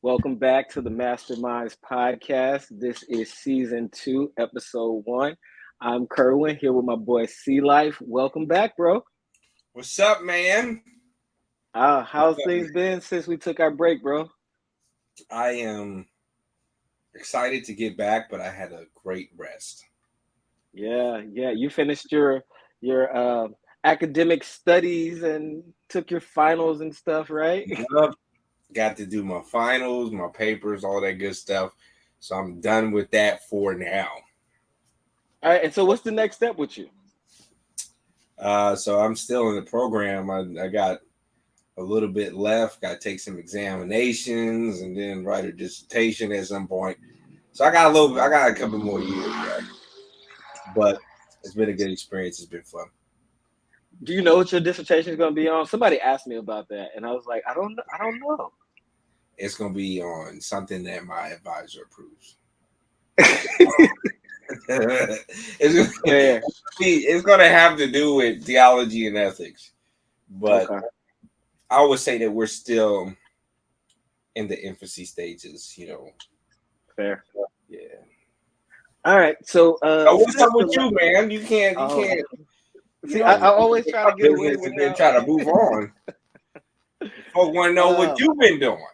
Welcome back to the MasterMinds podcast. This is season 2, episode 1. I'm Kerwin here with my boy Se2. Welcome back, bro. What's up, man? How's things been since we took our break, bro? I am excited to get back, but I had a great rest. Yeah. You finished your academic studies and took your finals and stuff, right? Yep. Got to do my finals, my papers, all that good stuff. So I'm done with that for now. All right. And so, what's the next step with you? So I'm still in the program. I got a little bit left. Got to take some examinations and then write a dissertation at some point. So I got a couple more years left. But it's been a good experience. It's been fun. Do you know what your dissertation is going to be on? Somebody asked me about that, and I was like, I don't know. It's going to be on something that my advisor approves. It's going to have to do with theology and ethics. But okay. I would say that we're still in the infancy stages, Fair. Yeah. All right. So what's up with you, man? You can't. See, I always try to get away with and then try to move on. Folks want to know what you've been doing.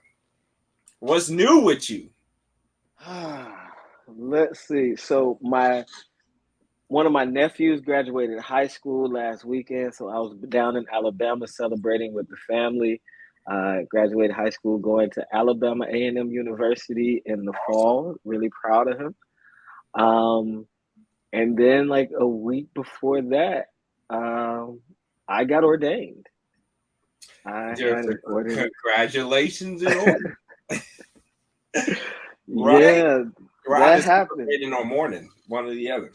What's new with you? Let's see. So one of my nephews graduated high school last weekend, so I was down in Alabama celebrating with the family. Graduated high school, going to Alabama A&M University in the fall. Really proud of him. And then like a week before that, I got ordained. Congratulations! Yeah, that happened. Celebrating or mourning, one or the other.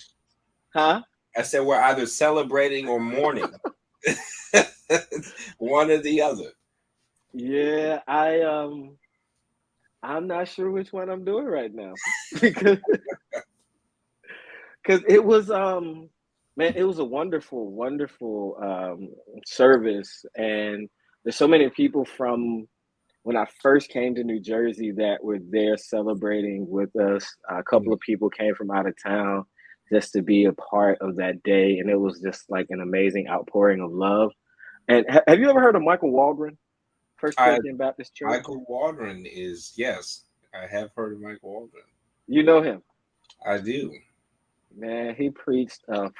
Huh? I said we're either celebrating or mourning, one or the other. Yeah, I'm not sure which one I'm doing right now because it was man, it was a wonderful service, and there's so many people from when I first came to New Jersey that were there celebrating with us. A couple of people came from out of town just to be a part of that day, and it was just like an amazing outpouring of love. And have you ever heard of Michael Waldron, First Corinthian Baptist Church? Michael Waldron yes, I have heard of Michael Waldron. You know him? I do. Man, he preached an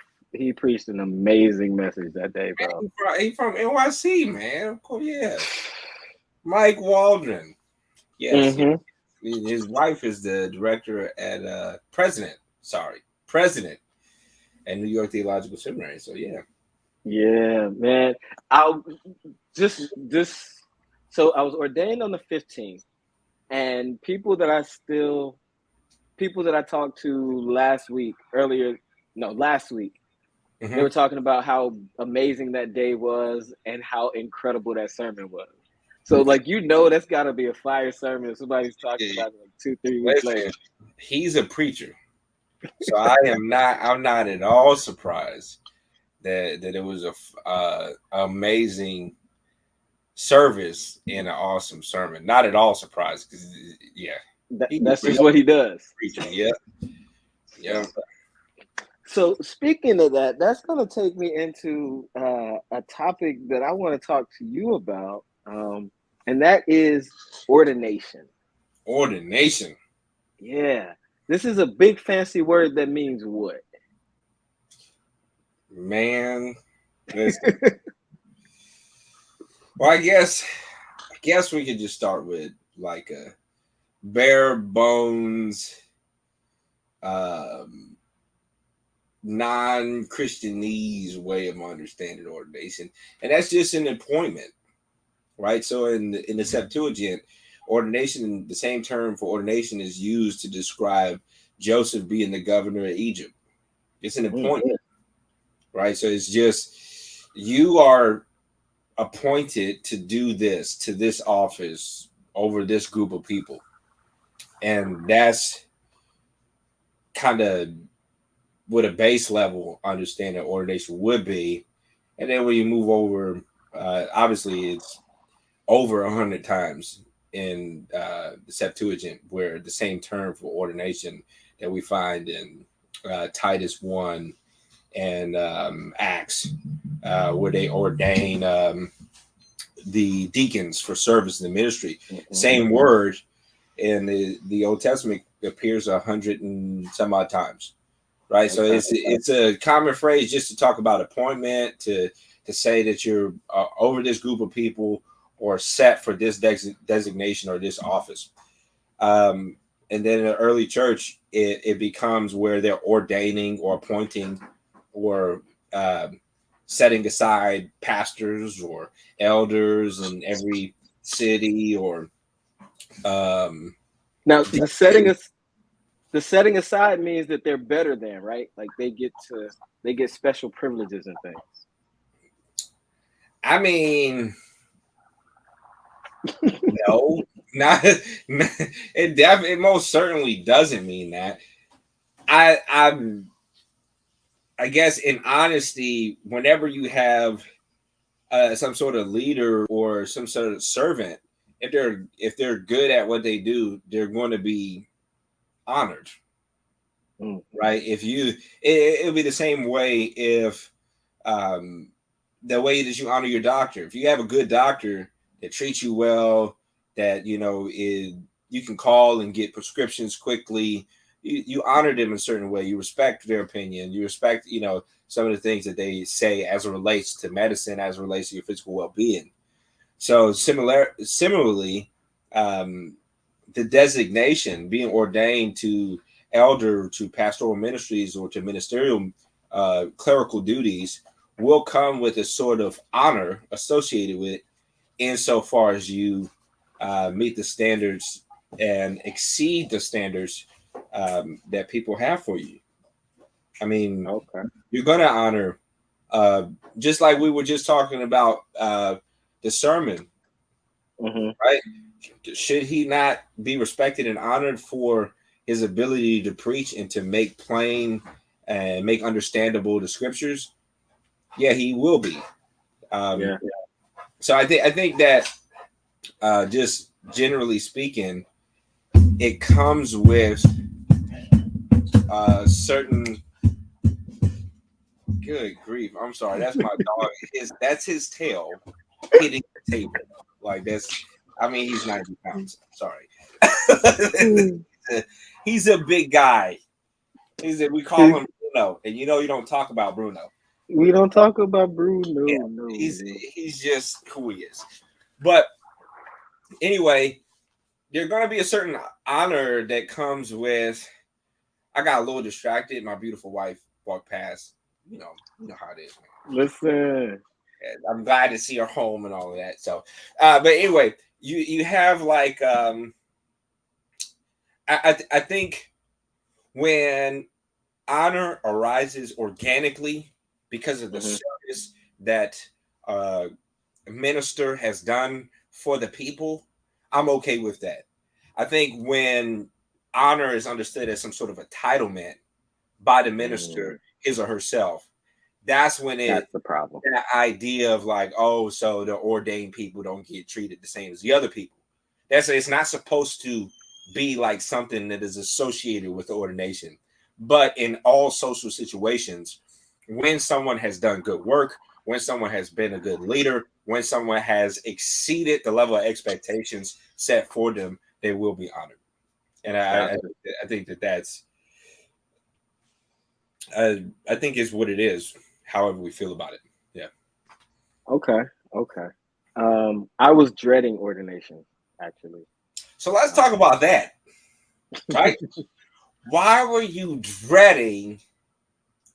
amazing message that day, bro. He's from NYC, man. Of course, yeah. Mike Waldron. Yes. Mm-hmm. His wife is the director at president at New York Theological Seminary. So yeah. Yeah, man. So I was ordained on the 15th, and people that I talked to last week, mm-hmm. They were talking about how amazing that day was and how incredible that sermon was. So, that's got to be a fire sermon. Somebody's talking about it 2-3 weeks later. He's a preacher, so I'm not at all surprised that it was a amazing service and an awesome sermon. Not at all surprised because that's just what he does. Preaching, yeah. So speaking of that, that's going to take me into a topic that I want to talk to you about, and that is ordination. Ordination. Yeah. This is a big fancy word that means what? Man, listen. Well, I guess we could just start with like a bare bones non-Christianese way of understanding ordination, and that's just an appointment, right? So in the Septuagint, ordination, the same term for ordination is used to describe Joseph being the governor of Egypt. It's an appointment, right? So it's just you are appointed to do this, to this office over this group of people, and that's kind of what a base level understanding of ordination would be. And then when you move over, obviously it's over 100 times in the Septuagint, where the same term for ordination that we find in Titus 1 and Acts, where they ordain the deacons for service in the ministry. Mm-hmm. Same word in the Old Testament appears 100 and some odd times, right? So it's a common phrase just to talk about appointment, to say that you're over this group of people or set for this designation or this office. And then in the early church, it becomes where they're ordaining or appointing or setting aside pastors or elders in every city, or now the setting aside means that they're better than, right? Like they get special privileges and things. I mean, no, not it most certainly doesn't mean that. I guess in honesty, whenever you have some sort of leader or some sort of servant, if they're good at what they do, they're going to be honored, right? If it'll be the same way if the way that you honor your doctor. If you have a good doctor that treats you well, that you can call and get prescriptions quickly, you honor them in a certain way. You respect their opinion. You respect some of the things that they say as it relates to medicine, as it relates to your physical well-being. So similarly, the designation, being ordained to elder, to pastoral ministries, or to ministerial clerical duties, will come with a sort of honor associated with it, insofar as you meet the standards and exceed the standards that people have for you. I mean, you're going to honor, just like we were just talking about the sermon, right? Should he not be respected and honored for his ability to preach and to make plain and make understandable the scriptures? Yeah, he will be. So I think that just generally speaking, it comes with certain. Good grief! I'm sorry. That's my dog. That's his tail hitting the table. Like that's. I mean, he's 90 pounds. Sorry. He's a big guy. We call him Bruno, and you don't talk about Bruno. We don't talk about Bruno. Yeah, no. He's just who he is. But anyway, there's going to be a certain honor that comes with. I got a little distracted. My beautiful wife walked past. You know how it is, man. Listen, I'm glad to see her home and all of that. So, but anyway, you have like I think when honor arises organically because of the service that a minister has done for the people, I'm okay with that. I think when honor is understood as some sort of entitlement by the minister, his or herself, that's when that's the problem. That idea of like, oh, so the ordained people don't get treated the same as the other people. It's not supposed to be like something that is associated with the ordination. But in all social situations, when someone has done good work, when someone has been a good leader, when someone has exceeded the level of expectations set for them, they will be honored. And I think that's I think it's what it is, however we feel about it. Yeah. Okay. I was dreading ordination, actually. So let's talk about that. Right? Why were you dreading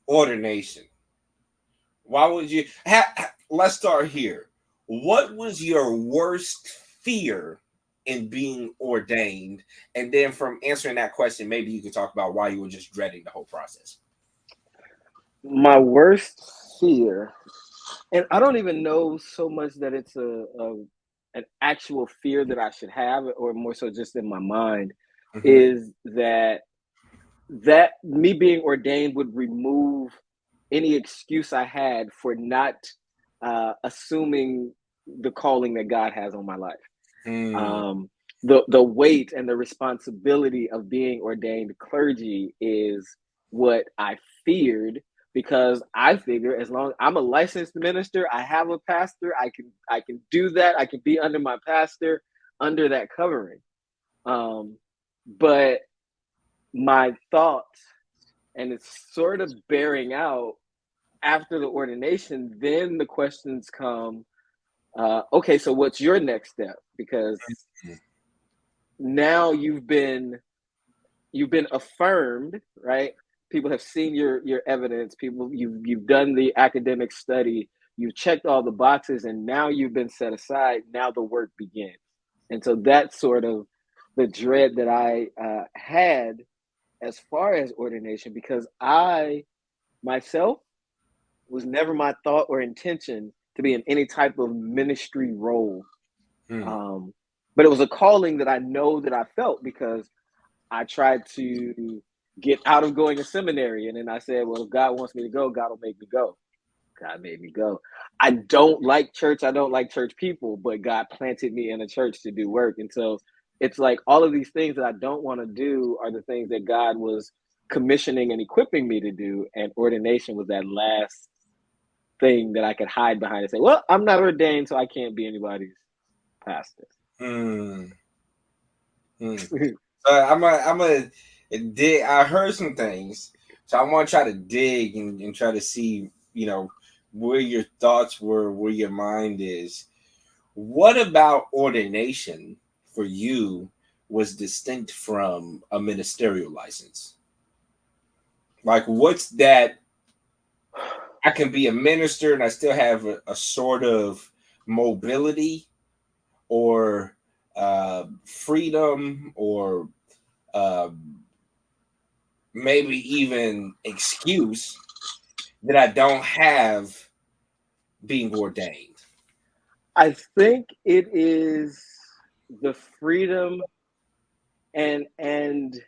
ordination? Why would you? Let's start here. What was your worst fear in being ordained? And then from answering that question, maybe you could talk about why you were just dreading the whole process. My worst fear, and I don't even know so much that it's an actual fear that I should have, or more so just in my mind, is that me being ordained would remove any excuse I had for not assuming the calling that God has on my life. the weight and the responsibility of being ordained clergy is what I feared, because I figure as long as I'm a licensed minister, I have a pastor, I can do that. I can be under my pastor under that covering. But my thoughts, and it's sort of bearing out after the ordination, then the questions come, okay, so what's your next step? Because now you've been affirmed, right? People have seen your evidence. People, you've done the academic study. You've checked all the boxes, and now you've been set aside. Now the work begins, and so that's sort of the dread that I had as far as ordination, because I myself was never my thought or intention to be in any type of ministry role. But it was a calling that I know that I felt, because I tried to get out of going to seminary. And then I said, well, if God wants me to go, God will make me go. God made me go. I don't like church. I don't like church people, but God planted me in a church to do work. And so it's like all of these things that I don't want to do are the things that God was commissioning and equipping me to do. And ordination was that last thing that I could hide behind and say, well, I'm not ordained, so I can't be anybody's pastor. So I'm a dig. I heard some things, so I want to try to dig and try to see, where your thoughts were, where your mind is. What about ordination for you was distinct from a ministerial license? Like, what's that? I can be a minister and I still have a sort of mobility or freedom or maybe even excuse that I don't have being ordained. I think it is the freedom and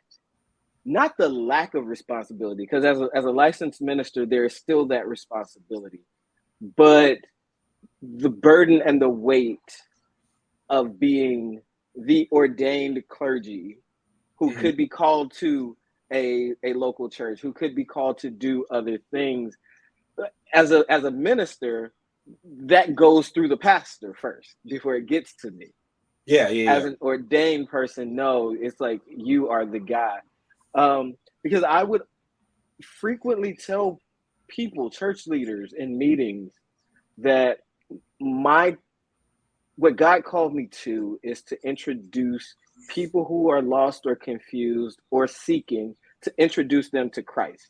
not the lack of responsibility, because as a licensed minister, there is still that responsibility, but the burden and the weight of being the ordained clergy who could be called to a local church, who could be called to do other things. As a minister, that goes through the pastor first before it gets to me. As an ordained person, no, it's like you are the guy. Because I would frequently tell people, church leaders in meetings, that what God called me to is to introduce people who are lost or confused or seeking, to introduce them to Christ,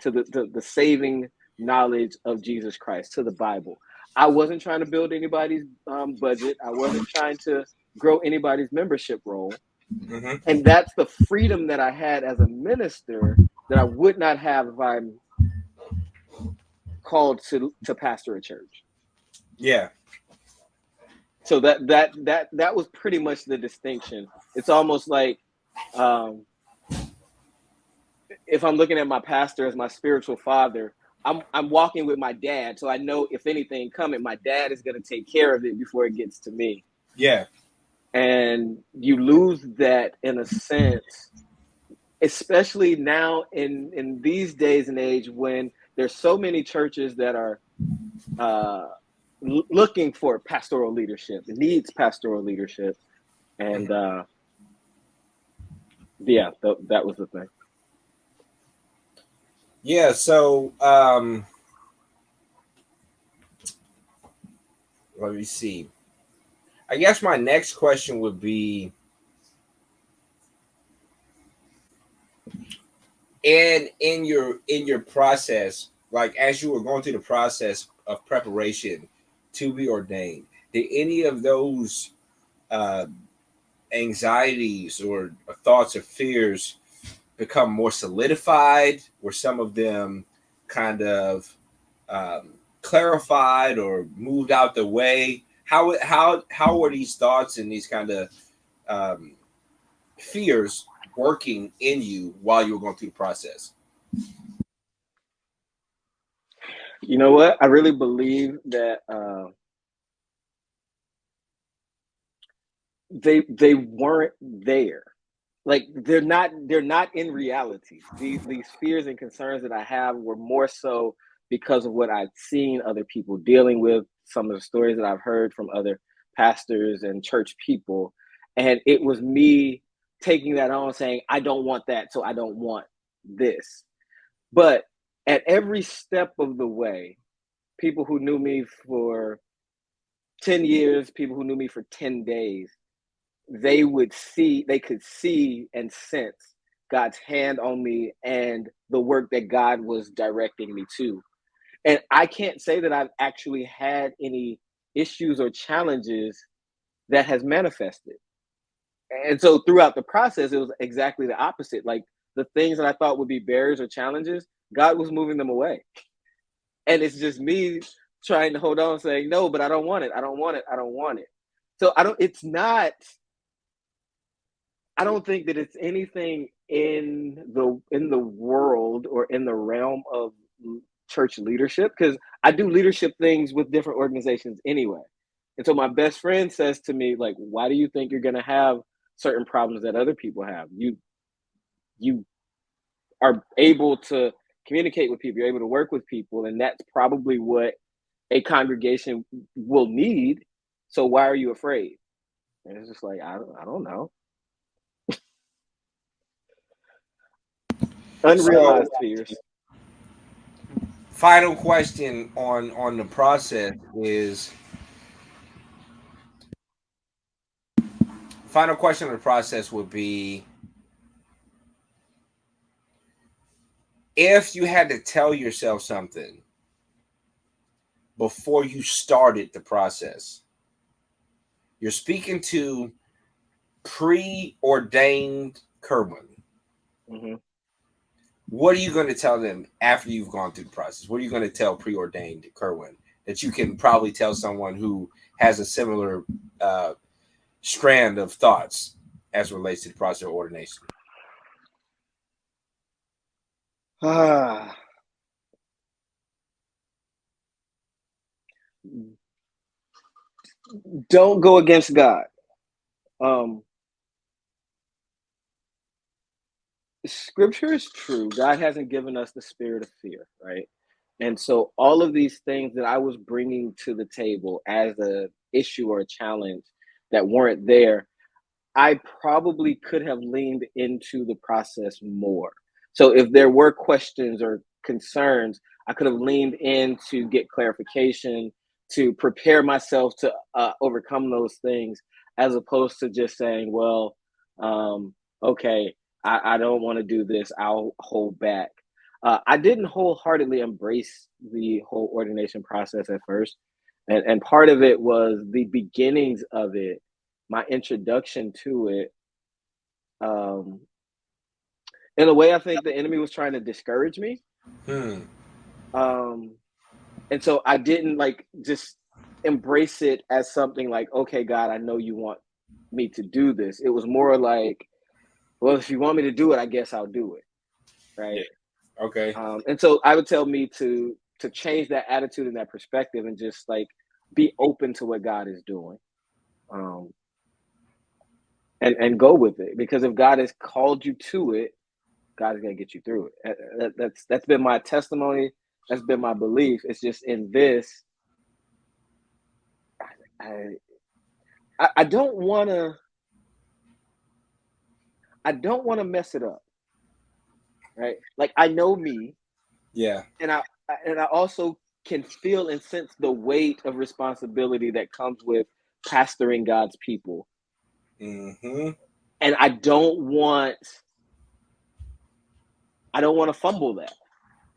to the saving knowledge of Jesus Christ, to the Bible. I wasn't trying to build anybody's budget. I wasn't trying to grow anybody's membership roll. And that's the freedom that I had as a minister that I would not have if I'm called to pastor a church. Yeah. So that was pretty much the distinction. It's almost like if I'm looking at my pastor as my spiritual father, I'm walking with my dad, so I know if anything coming, my dad is going to take care of it before it gets to me. Yeah. And you lose that in a sense, especially now in these days and age when there's so many churches that are looking for pastoral leadership, needs pastoral leadership. And that was the thing. Yeah, so let me see. I guess my next question would be, in your process, like as you were going through the process of preparation to be ordained, did any of those anxieties or thoughts or fears become more solidified? Were some of them kind of clarified or moved out the way? How were these thoughts and these kind of fears working in you while you were going through the process? You know what? I really believe that they weren't there. Like they're not in reality. These fears and concerns that I have were more so because of what I've seen other people dealing with, some of the stories that I've heard from other pastors and church people, and it was me taking that on, saying I don't want that, so I don't want this. But at every step of the way, people who knew me for 10 years, people who knew me for 10 days, they could see and sense God's hand on me and the work that God was directing me to. And I can't say that I've actually had any issues or challenges that has manifested. And so throughout the process, it was exactly the opposite. Like the things that I thought would be barriers or challenges, God was moving them away. And it's just me trying to hold on, saying, no, but I don't want it. I don't want it. I don't want it. So I don't think that it's anything in the world or in the realm of church leadership, because I do leadership things with different organizations anyway. And so my best friend says to me, like, why do you think you're gonna have certain problems that other people have? You are able to communicate with people, you're able to work with people, and that's probably what a congregation will need. So why are you afraid? And it's just like I don't know. So, Unrealized fears. final question on the process is final question on the process would be, if you had to tell yourself something before you started the process, you're speaking to preordained Kerwin. Mm-hmm. What are you going to tell them after you've gone through the process? What are you going to tell preordained Kerwin that you can probably tell someone who has a similar strand of thoughts as it relates to the process of ordination? Ah, don't go against God. Um, Scripture is true. God hasn't given us the spirit of fear, right? And so all of these things that I was bringing to the table as a issue or a challenge that weren't there, I probably could have leaned into the process more. So if there were questions or concerns, I could have leaned in to get clarification, to prepare myself to overcome those things, as opposed to just saying, well, okay, I don't want to do this. I'll hold back. I didn't wholeheartedly embrace the whole ordination process at first. And part of it was the beginnings of it, my introduction to it. Um, in a way, I think the enemy was trying to discourage me. Hmm. Um, and so I didn't like just embrace it as something like, okay, God, I know you want me to do this. It was more like, well, if you want me to do it, I guess I'll do it. Yeah. Right. Okay. And so I would tell me to change that attitude and that perspective and just like be open to what God is doing. Um, and go with it, because if God has called you to it, God is gonna get you through it. That's been my testimony. That's been my belief. It's just in this, I I don't wanna mess it up, right? Like I know me, Yeah. and I also can feel and sense the weight of responsibility that comes with pastoring God's people, Mm-hmm. and I don't want to fumble that.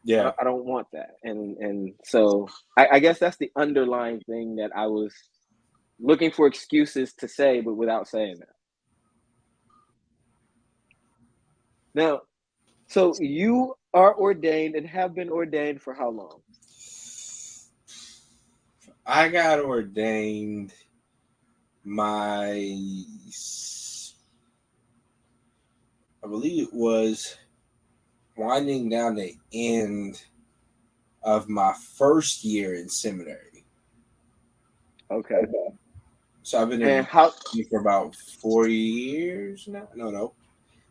Yeah. I don't want that, and so I guess that's the underlying thing that I was looking for excuses to say, but without saying that. Now, so you are ordained and have been ordained for how long? I got ordained my, I believe it was winding down the end of my first year in seminary. Okay. So I've been And in how? for about 4 years now. No.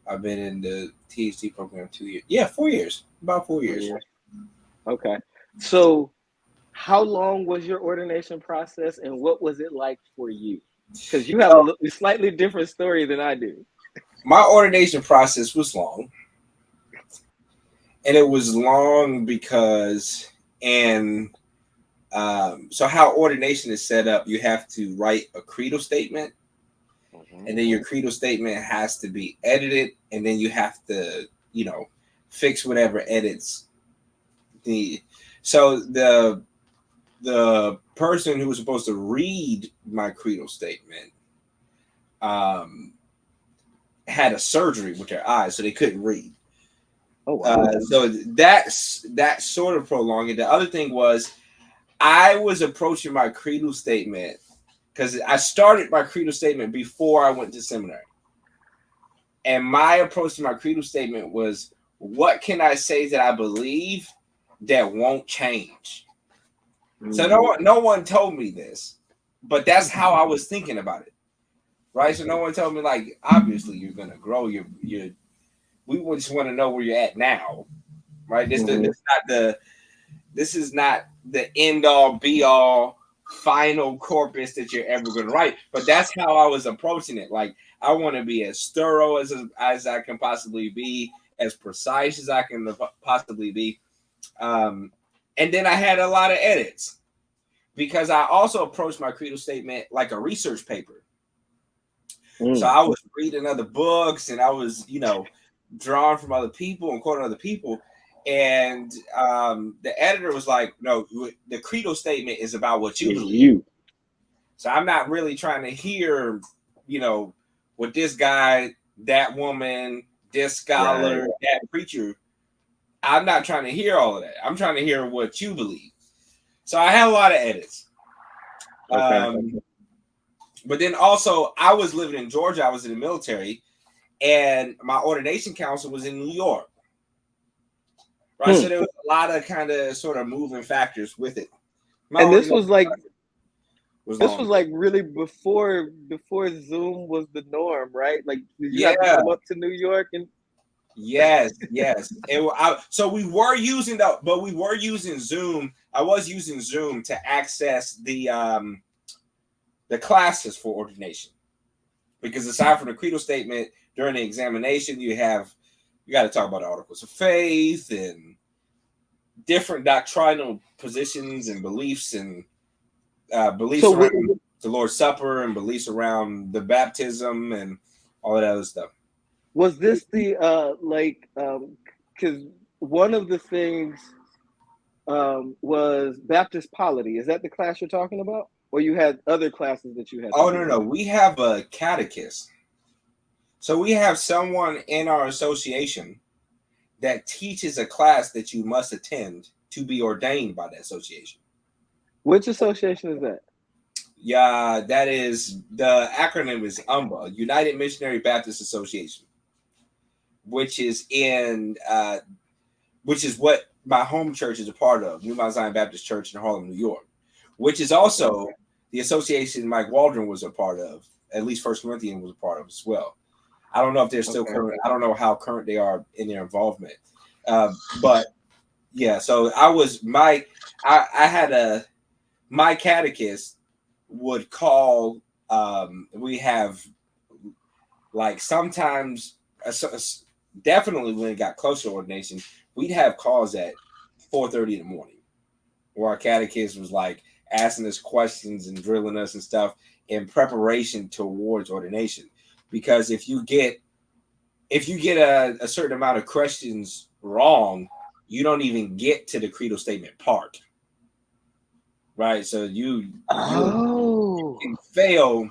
I've been in the THC program 2 years. Yeah, 4 years. About 4 years. Okay. So, how long was your ordination process, and what was it like for you? Because you have So a slightly different story than I do. my ordination process was long, and it was long because and so how ordination is set up, you have to write a creedal statement, Mm-hmm. and then your creedal statement has to be edited, and then you have to, fix whatever edits need. So the person who was supposed to read my creedal statement um, had a surgery with their eyes, so they couldn't read. Oh wow. So that sort of prolonged it. The other thing was I was approaching my creedal statement because I started my creedal statement before I went to seminary. And my approach to my creedal statement was, what can I say that I believe that won't change? So no one told me this, but that's how I was thinking about it, right? So no one told me, like, obviously you're gonna grow. We just want to know where you're at now, right? This is not the end all be all final corpus that you're ever going to write. But that's how I was approaching it. Like, I want to be as thorough as I can possibly be, as precise as I can possibly be. And then I had a lot of edits because I also approached my creedal statement like a research paper. So I was reading other books, and I was, drawing from other people and quoting other people. And the editor was like, no, the creedal statement is about what you believe. So I'm not really trying to hear, what this guy, that woman, this scholar, that preacher, I'm not trying to hear all of that. I'm trying to hear what you believe. So I had a lot of edits. But then also, I was living in Georgia. I was in the military, and my ordination council was in New York. Right, so there was a lot of kind of sort of moving factors with it. And this was like really before Zoom was the norm, right? Like, did you have to come up to New York and? Yes. So we were using Zoom. I was using Zoom to access the classes for ordination, because aside from the creedal statement, during the examination, you got to talk about the articles of faith and different doctrinal positions and beliefs, and beliefs around the Lord's Supper, and beliefs around the baptism and all of that other stuff. Was this the because one of the things was Baptist polity? Is that the class you're talking about, or you had other classes that you had? Oh no, we have a catechist. So we have someone in our association that teaches a class that you must attend to be ordained by the association. Which association is that? Yeah, that is, the acronym is UMBA, United Missionary Baptist Association, which is what my home church is a part of, New Mount Zion Baptist Church in Harlem, New York, which is also the association Mike Waldron was a part of. At least First Corinthians was a part of as well. I don't know if they're still current. I don't know how current they are in their involvement. But yeah, so I had my catechist would call. We have, like, sometimes, definitely when it got closer to ordination, we'd have calls at 4:30 in the morning, where our catechist was like asking us questions and drilling us and stuff in preparation towards ordination. Because if you get a certain amount of questions wrong, you don't even get to the creedal statement part, right? So you can fail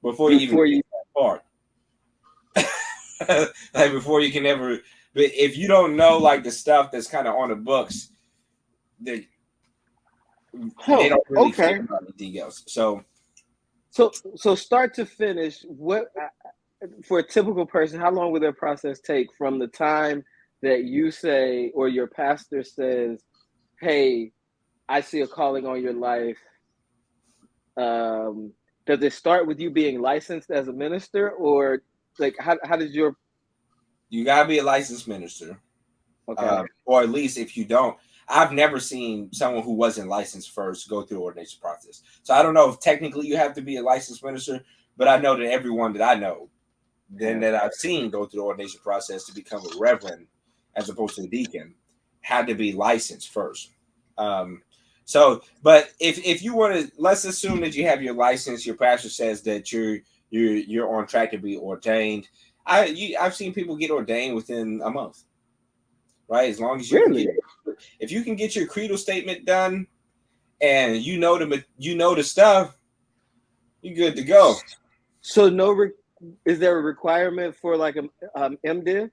before you even get that part. Like, before you can ever, but if you don't know, like, the stuff that's kind of on the books, they don't really care about anything else. So start to finish, what for a typical person, how long would their process take from the time that you say, or your pastor says, hey, I see a calling on your life, does it start with you being licensed as a minister, or like how does your You gotta be a licensed minister, okay? or at least if you don't. I've never seen someone who wasn't licensed first go through the ordination process. So I don't know if technically you have to be a licensed minister, but I know that everyone that I know, then that I've seen go through the ordination process to become a reverend as opposed to a deacon, had to be licensed first. So, but if you want to, let's assume that you have your license, your pastor says that you're on track to be ordained. I've seen people get ordained within a month, right? As long as you Really? if you can get your creedal statement done and you know the stuff, you're good to go. So is there a requirement for like a MDiv?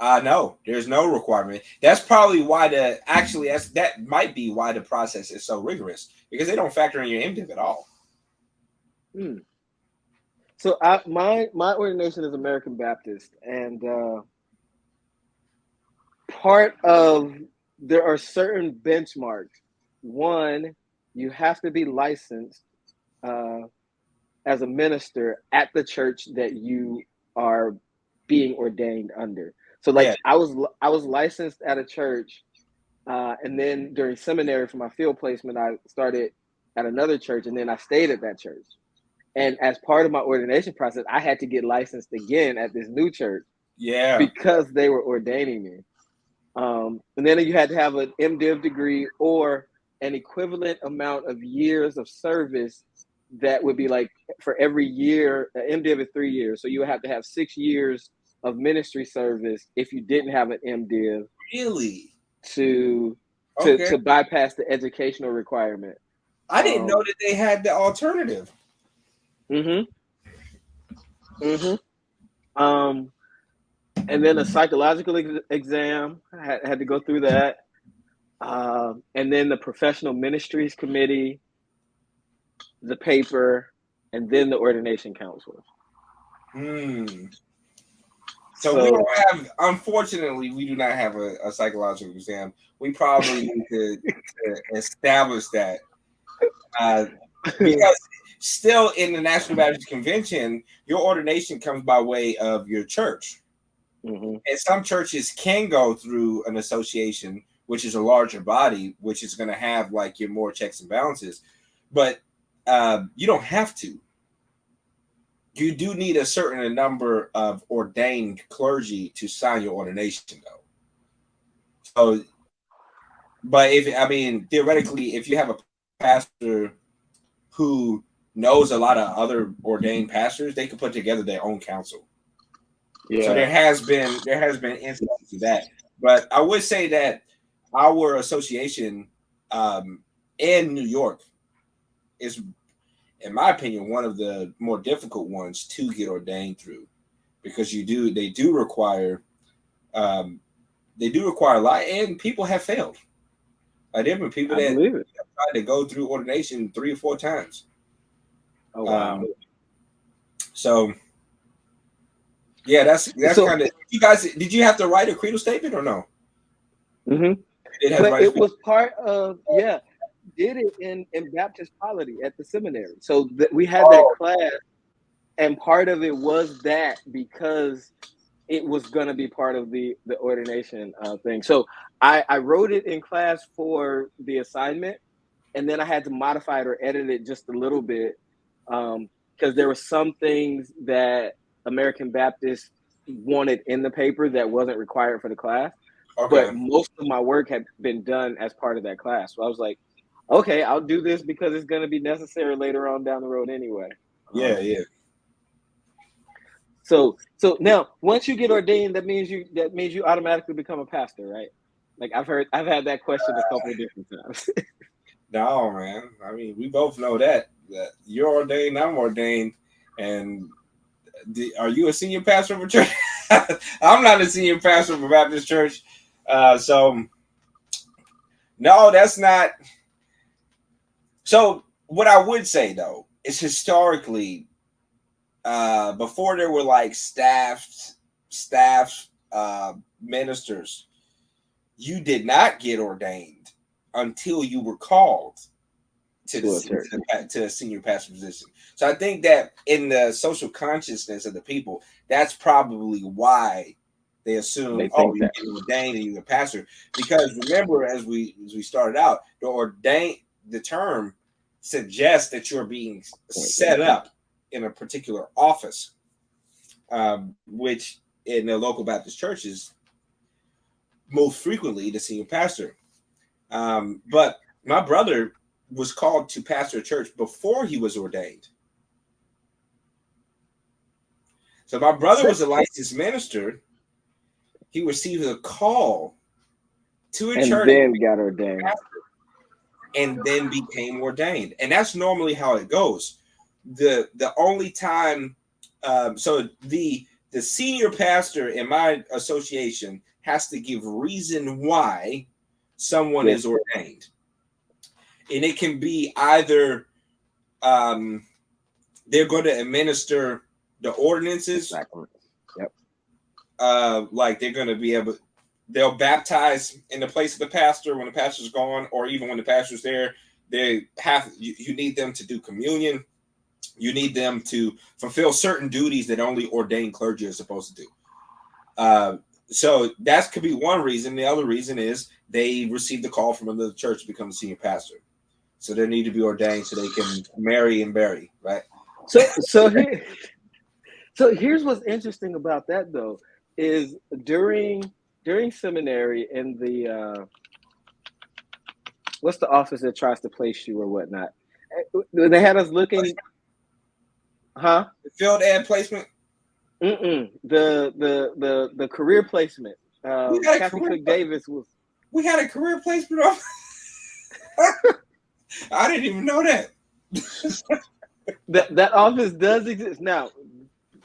No, there's no requirement. That's probably why that might be why the process is so rigorous, because they don't factor in your MDiv at all. So my ordination is American Baptist, and there are certain benchmarks. One, you have to be licensed as a minister at the church that you are being ordained under. So like Yeah. I was licensed at a church, and then during seminary for my field placement, I started at another church, and then I stayed at that church. And as part of my ordination process, I had to get licensed again at this new church. Yeah. Because they were ordaining me. And then you had to have an MDiv degree or an equivalent amount of years of service that would be like for every year. MDiv is 3 years. So you would have to have 6 years of ministry service if you didn't have an MDiv. Really? To bypass the educational requirement. I didn't know that they had the alternative. And then a psychological exam. I had to go through that. And then the professional ministries committee, the paper, and then the ordination council. So we don't have, unfortunately, we do not have a psychological exam. We probably need to establish that. Because still in the National Baptist Convention, your ordination comes by way of your church. And some churches can go through an association, which is a larger body, which is going to have like your more checks and balances. But you don't have to. You do need a certain number of ordained clergy to sign your ordination, though. So, but theoretically, if you have a pastor who knows a lot of other ordained pastors, they could put together their own council. Yeah. So there has been instances of that. But I would say that our association in New York is, in my opinion, one of the more difficult ones to get ordained through, because they do require a lot, and people have failed. There have been people that have tried to go through ordination 3 or 4 times. Oh wow! So yeah, that's kind of. You guys, did you have to write a creedal statement or no? It was part of did it in Baptist polity at the seminary. So we had that class, and part of it was that because it was going to be part of the ordination thing. So I wrote it in class for the assignment, and then I had to modify it or edit it just a little bit because there were some things that American Baptist wanted in the paper that wasn't required for the class. But most of my work had been done as part of that class. So I was like, okay, I'll do this because it's going to be necessary later on down the road anyway. Yeah. So now, once you get ordained, that means you automatically become a pastor, right? Like I've had that question a couple of different times. No, man. I mean, we both know that you're ordained, I'm ordained, and are you a senior pastor of a church? I'm not a senior pastor of a Baptist church, so no, that's not. So what I would say though is historically, before there were like staff ministers, you did not get ordained until you were called to a church. to a senior pastor position. So I think that in the social consciousness of the people, that's probably why they assume, They oh, think you're that. getting ordained and you're a pastor. Because remember, as we started out, the term suggests that you're being set up in a particular office, which in the local Baptist churches, most frequently the senior pastor. But my brother was called to pastor a church before he was ordained. So my brother was a licensed minister. He received a call to a and church then got ordained. and then became ordained. And that's normally how it goes. The only time, so the senior pastor in my association has to give reason why someone is ordained. And it can be either they're going to administer the ordinances. Yep. Like they're going to be able, they'll baptize in the place of the pastor when the pastor's gone, or even when the pastor's there. They have you need them to do communion. You need them to fulfill certain duties that only ordained clergy are supposed to do. So that could be one reason. The other reason is they received the call from another church to become a senior pastor. So they need to be ordained so they can marry and bury, right? So here's what's interesting about that though, is during seminary in the what's the office that tries to place you or whatnot? They had us looking, huh? Field ad placement. The career placement. Kathy Cook Davis was. We had a career placement off. I didn't even know that. that office does exist now.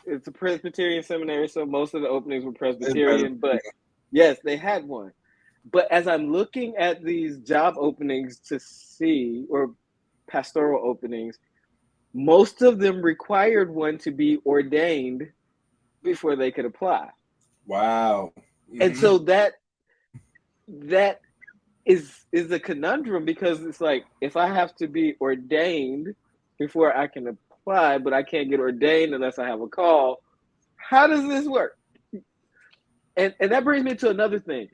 It's a Presbyterian seminary, so most of the openings were Presbyterian. But yes, they had one. But as I'm looking at these job openings to see, or pastoral openings, most of them required one to be ordained before they could apply. Wow. Mm-hmm. And so that is a conundrum, because it's like, if I have to be ordained before I can apply, but I can't get ordained unless I have a call, how does this work? And that brings me to another thing.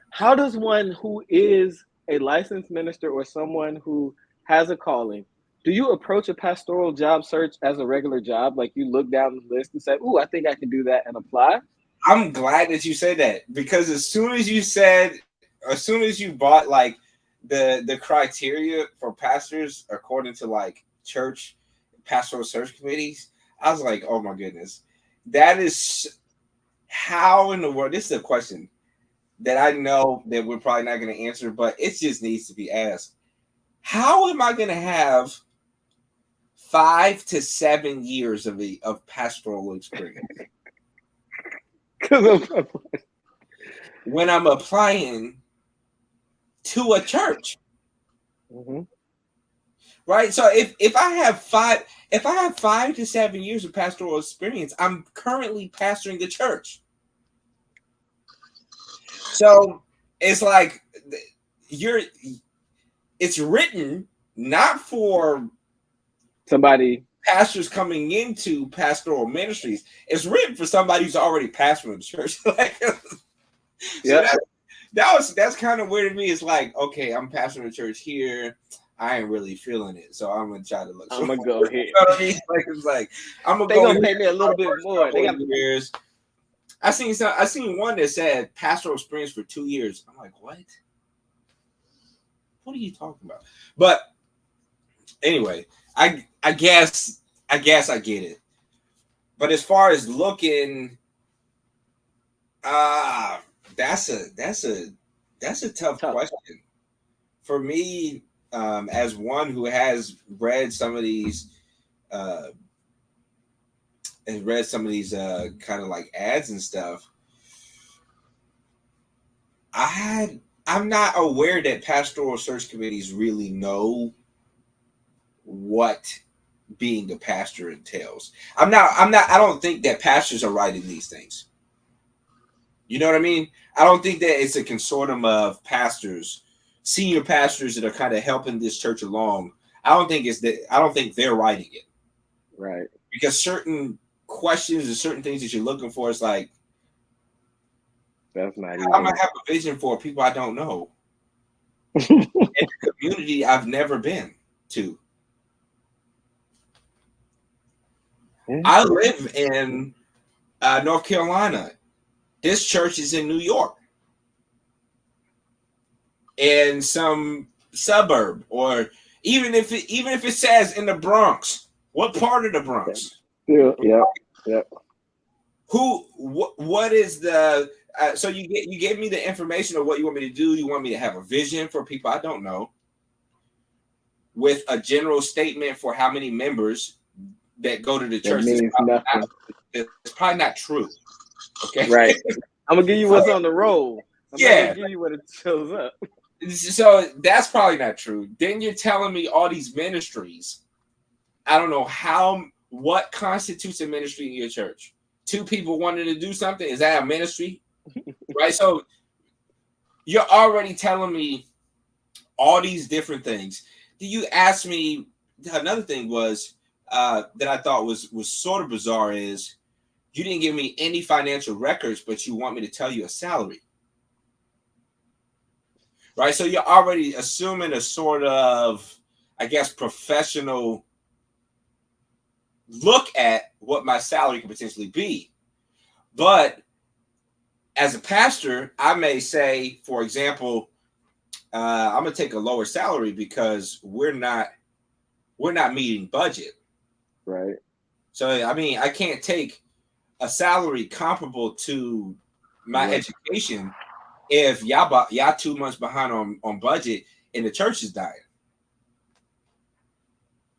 How does one who is a licensed minister or someone who has a calling, do you approach a pastoral job search as a regular job? Like, you look down the list and say, "Ooh, I think I can do that," and apply? I'm glad that you said that, because as soon as you bought like the criteria for pastors according to like church pastoral search committees, I was like, oh my goodness, that is how in the world. This is a question that I know that we're probably not going to answer, but it just needs to be asked. How am I going to have 5 to 7 years of pastoral experience when I'm applying to a church? Mm-hmm. Right. So if I have 5 to 7 years of pastoral experience, I'm currently pastoring the church. So it's like it's written not for somebody pastors coming into pastoral ministries. It's written for somebody who's already pastoring the church. So that's kind of weird to me. It's like, okay, I'm pastoring the church here. I ain't really feeling it, so I'm gonna try to look. I'm gonna go ahead. It's like I'm gonna. They gonna pay me a little bit more. They got years. I seen one that said pastoral experience for 2 years. I'm like, what? What are you talking about? But anyway, I guess I get it. But as far as looking, that's a tough question for me. As one who has read some of these, kind of like ads and stuff, I'm not aware that pastoral search committees really know what being a pastor entails. I don't think that pastors are writing these things. You know what I mean? I don't think that it's a consortium of pastors, senior pastors that are kind of helping this church along. I don't think it's that. I don't think they're writing it. Right. Because certain questions and certain things that you're looking for is like, That's not I'm gonna even. have a vision for people I don't know in a community I've never been to. I live in North Carolina. This church is in New York, in some suburb, or even if it says in the Bronx. What part of the Bronx? Yeah. Yep. Yep. Who? What is the? So you gave me the information of what you want me to do. You want me to have a vision for people I don't know, with a general statement for how many members that go to the church. That means nothing. It's probably not true. Okay. Right. I'm gonna give you what's on the roll. I'm not Yeah. gonna give you what it shows up. So that's probably not true. Then you're telling me all these ministries. I don't know what constitutes a ministry in your church. 2 people wanting to do something. Is that a ministry? Right. So you're already telling me all these different things. Then you asked me, another thing was that I thought was sort of bizarre is you didn't give me any financial records, but you want me to tell you a salary. Right. So you're already assuming a sort of, I guess, professional look at what my salary could potentially be. But as a pastor, I may say, for example, I'm gonna take a lower salary because we're not meeting budget. Right. So I mean, I can't take a salary comparable to my education if y'all 2 months behind on budget and the church is dying.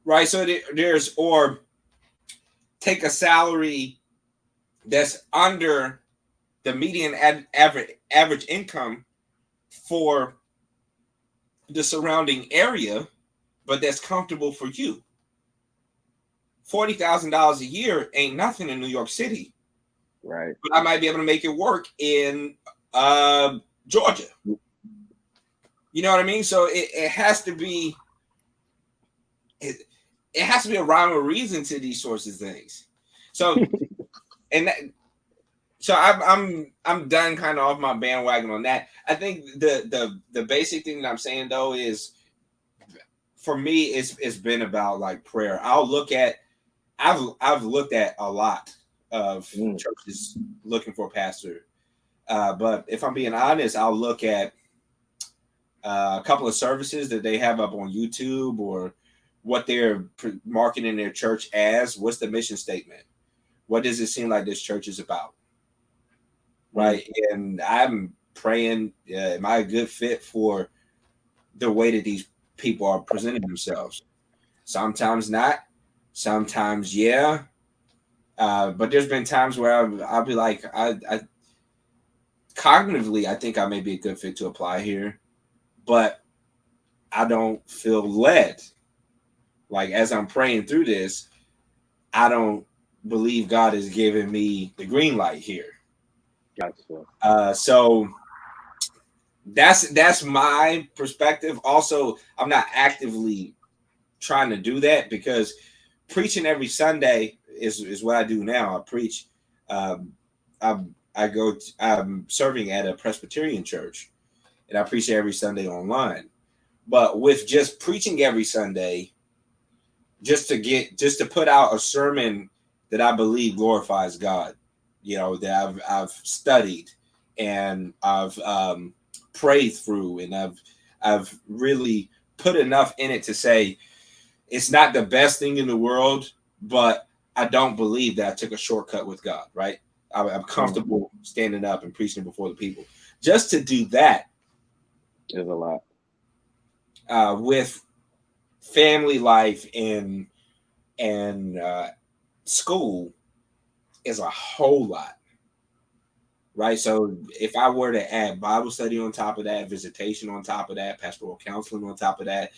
Right. So there's, or take a salary that's under the median average income for the surrounding area, but that's comfortable for you. $40,000 a year ain't nothing in New York City. Right. But I might be able to make it work in Georgia. You know what I mean? So it has to be it has to be a rhyme or reason to these sorts of things. So so I'm done kind of off my bandwagon on that. I think the basic thing that I'm saying though is, for me, it's been about like prayer. I've looked at a lot of churches looking for a pastor, but if I'm being honest, I'll look at a couple of services that they have up on YouTube, or what they're marketing their church as. What's the mission statement? What does it seem like this church is about? Right. And I'm praying, am I a good fit for the way that these people are presenting themselves? Sometimes not, sometimes yeah. But there's been times where I'll be like, I cognitively, I think I may be a good fit to apply here, but I don't feel led. Like, as I'm praying through this, I don't believe God is giving me the green light here. Gotcha. So that's my perspective. Also, I'm not actively trying to do that, because preaching every Sunday is what I do now. I preach. I'm serving at a Presbyterian church, and I preach every Sunday online. But with just preaching every Sunday, just to put out a sermon that I believe glorifies God, that I've studied and I've prayed through, and I've really put enough in it to say it's not the best thing in the world, but I don't believe that I took a shortcut with God, right? I'm comfortable standing up and preaching before the people. Just to do that is a lot. With family life and school is a whole lot, right? So if I were to add Bible study on top of that, visitation on top of that, pastoral counseling on top of that,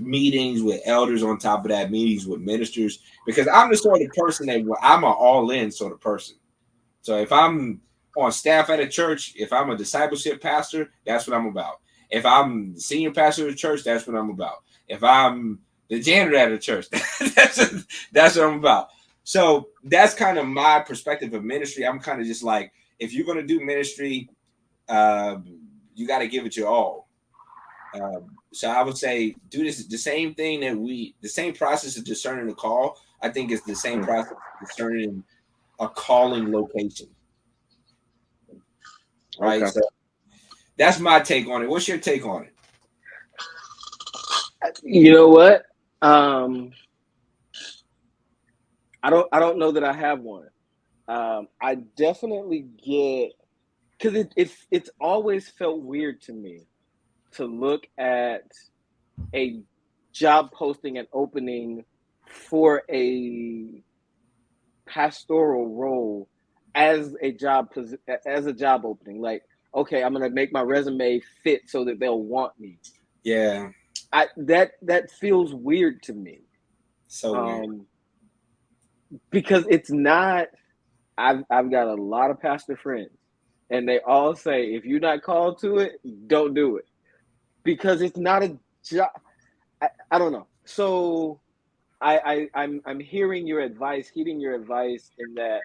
meetings with elders on top of that, meetings with ministers, because I'm the sort of person that I'm an all-in sort of person. So if I'm on staff at a church, if I'm a discipleship pastor, that's what I'm about. If I'm the senior pastor of the church, that's what I'm about. If I'm the janitor at a church, that's what I'm about. So that's kind of my perspective of ministry. I'm kind of just like, if you're going to do ministry, you got to give it your all. So I would say do this the same thing the same process of discerning the call. I think it's the same process of discerning a calling location. Right. Okay. So that's my take on it. What's your take on it? You know what? I don't know that I have one. I definitely get, because it's always felt weird to me to look at a job posting and opening for a pastoral role as a job opening. Like, okay, I'm gonna make my resume fit so that they'll want me. Yeah. That feels weird to me. So weird. Because it's not. I've got a lot of pastor friends, and they all say if you're not called to it, don't do it, because it's not a job. I don't know. So I'm hearing your advice, heeding your advice in that,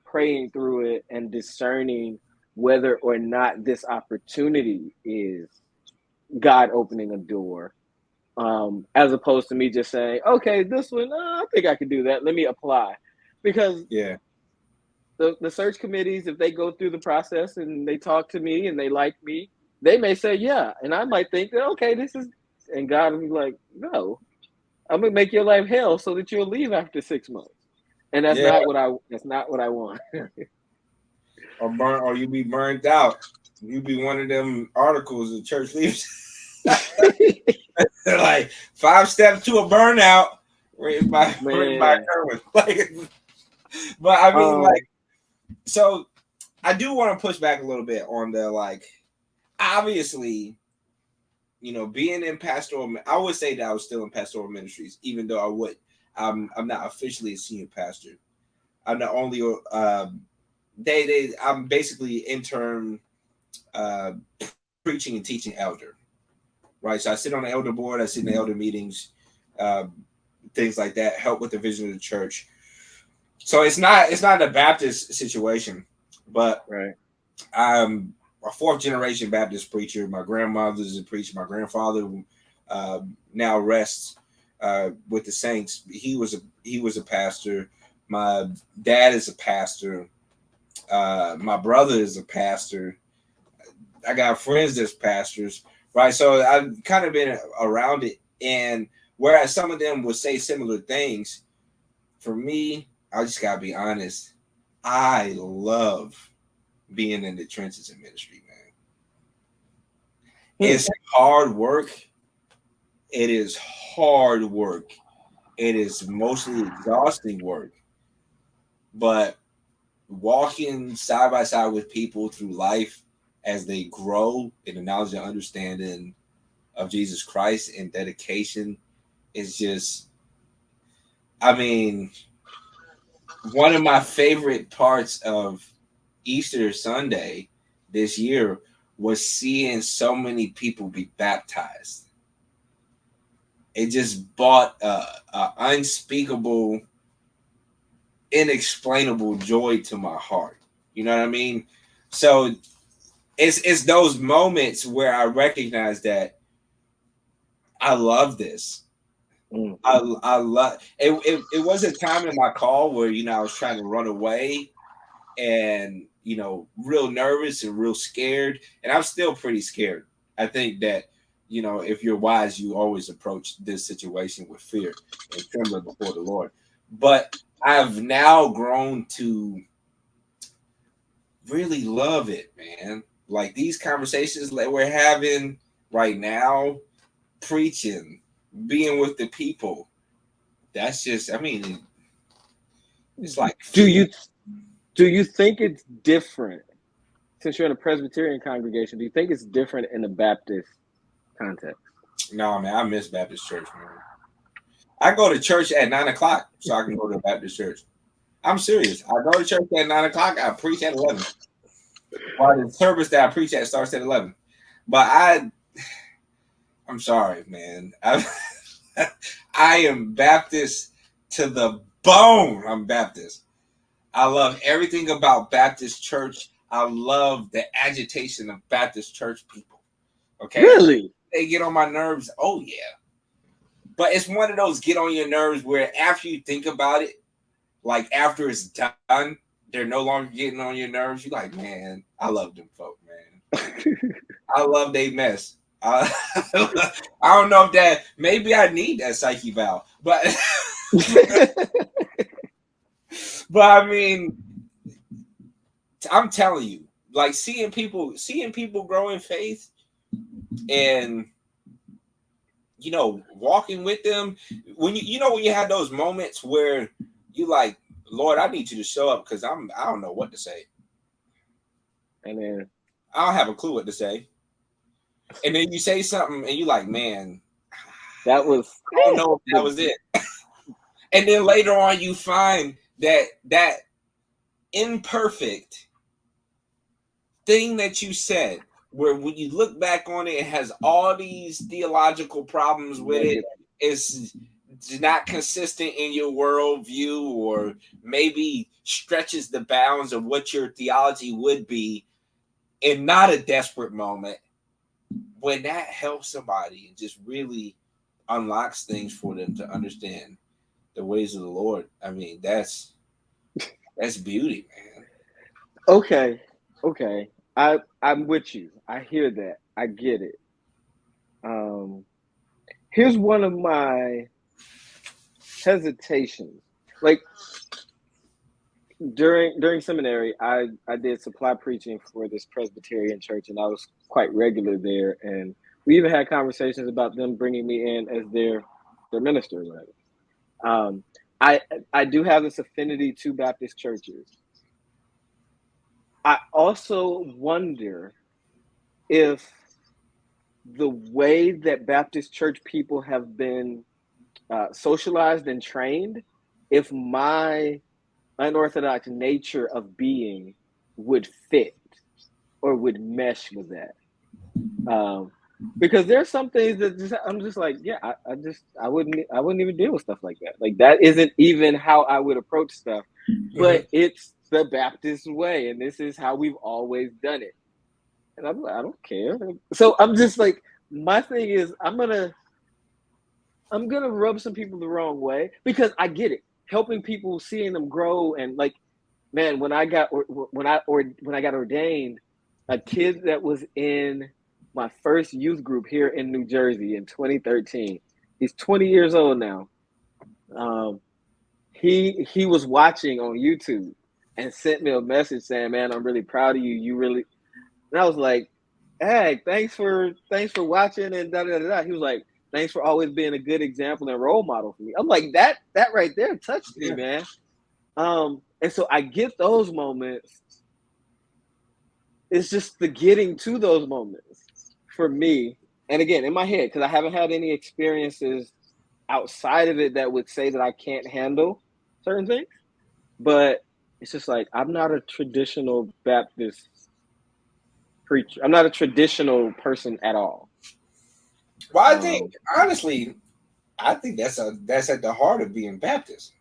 praying through it and discerning whether or not this opportunity is God opening a door, as opposed to me just saying, okay, this one, I think I can do that. Let me apply. Because yeah, the search committees, if they go through the process and they talk to me and they like me, they may say, yeah. And I might think that, okay, this is, and God will be like, no, I'm going to make your life hell so that you'll leave after 6 months. And that's yeah. not what I want. Or you be burned out. You be one of them articles the church leaves. Like 5 steps to a burnout written by Man. Kerwin. Like, but I mean, like, so I do want to push back a little bit on the, like, obviously, being in pastoral. I would say that I was still in pastoral ministries, even though I'm not officially a senior pastor. I'm not only I'm basically intern preaching and teaching elder, right? So I sit on the elder board, I sit in the elder meetings, things like that, help with the vision of the church. So it's not a Baptist situation, but Right. I'm a 4th generation Baptist preacher. My grandmother's a preacher. My grandfather now rests with the saints. He was a pastor. My dad is a pastor. My brother is a pastor. I got friends that's pastors, right? So I've kind of been around it. And whereas some of them would say similar things, for me, I just gotta be honest. I love being in the trenches in ministry, man. It's hard work. It is hard work. It is mostly exhausting work. But walking side by side with people through life as they grow in the knowledge and understanding of Jesus Christ and dedication is just, I mean, one of my favorite parts of Easter Sunday this year was seeing so many people be baptized. It just brought a unspeakable, inexplainable joy to my heart. You know what I mean? So it's those moments where I recognize that I love this. I love it. It was a time in my call where I was trying to run away and real nervous and real scared, and I'm still pretty scared. I think that if you're wise, you always approach this situation with fear and trembling before the Lord. But I've now grown to really love it, man. Like these conversations that we're having right now, preaching, being with the people. That's just, I mean, it's like Do you think it's different, since you're in a Presbyterian congregation? Do you think it's different in the Baptist context? No, man, I miss Baptist church, man. I go to church at 9 o'clock so I can go to a Baptist church. I'm serious. I go to church at 9 o'clock. I preach at 11. Well, the service that I preach at starts at 11. But I'm sorry, man. I am Baptist to the bone. I'm Baptist. I love everything about Baptist church. I love the agitation of Baptist church people. Okay? Really? They get on my nerves. Oh, yeah. But it's one of those get on your nerves where after you think about it, like after it's done, they're no longer getting on your nerves. You're like, man, I love them folk, man. I love they mess. I don't know if that, maybe I need that psyche valve, but but I mean, I'm telling you, like seeing people grow in faith and walking with them when when you have those moments where you like, Lord, I need you to show up because I don't know what to say. And then I don't have a clue what to say. And then you say something and you like, man, that was I don't know if that was it. And then later on you find that imperfect thing that you said, where when you look back on it, it has all these theological problems with it. It's not consistent in your worldview, or maybe stretches the bounds of what your theology would be in not a desperate moment. When that helps somebody and just really unlocks things for them to understand the ways of the Lord, I mean, that's beauty, man. Okay. I'm with you. I hear that. I get it. Here's one of my hesitations. Like during seminary, I did supply preaching for this Presbyterian church, and I was quite regular there. And we even had conversations about them bringing me in as their minister. Right? I do have this affinity to Baptist churches. I also wonder if the way that Baptist church people have been socialized and trained, if my unorthodox nature of being would fit or would mesh with that. Because there's some things that I'm just like, yeah, I wouldn't even deal with stuff like that. Like that isn't even how I would approach stuff. But it's the Baptist way, and this is how we've always done it. And I'm like, I don't care. So I'm just like, my thing is, I'm gonna rub some people the wrong way because I get it. Helping people, seeing them grow, and like, man, when I got ordained, a kid that was in my first youth group here in New Jersey in 2013. He's 20 years old now. He was watching on YouTube and sent me a message saying, "Man, I'm really proud of you. You really." And I was like, "Hey, thanks for watching." And da da da da. He was like, "Thanks for always being a good example and role model for me." I'm like, that right there touched me, man. And so I get those moments. It's just the getting to those moments for me. And again, in my head, because I haven't had any experiences outside of it that would say that I can't handle certain things. But it's just like, I'm not a traditional Baptist preacher. I'm not a traditional person at all. Well, I think honestly, that's at the heart of being Baptist,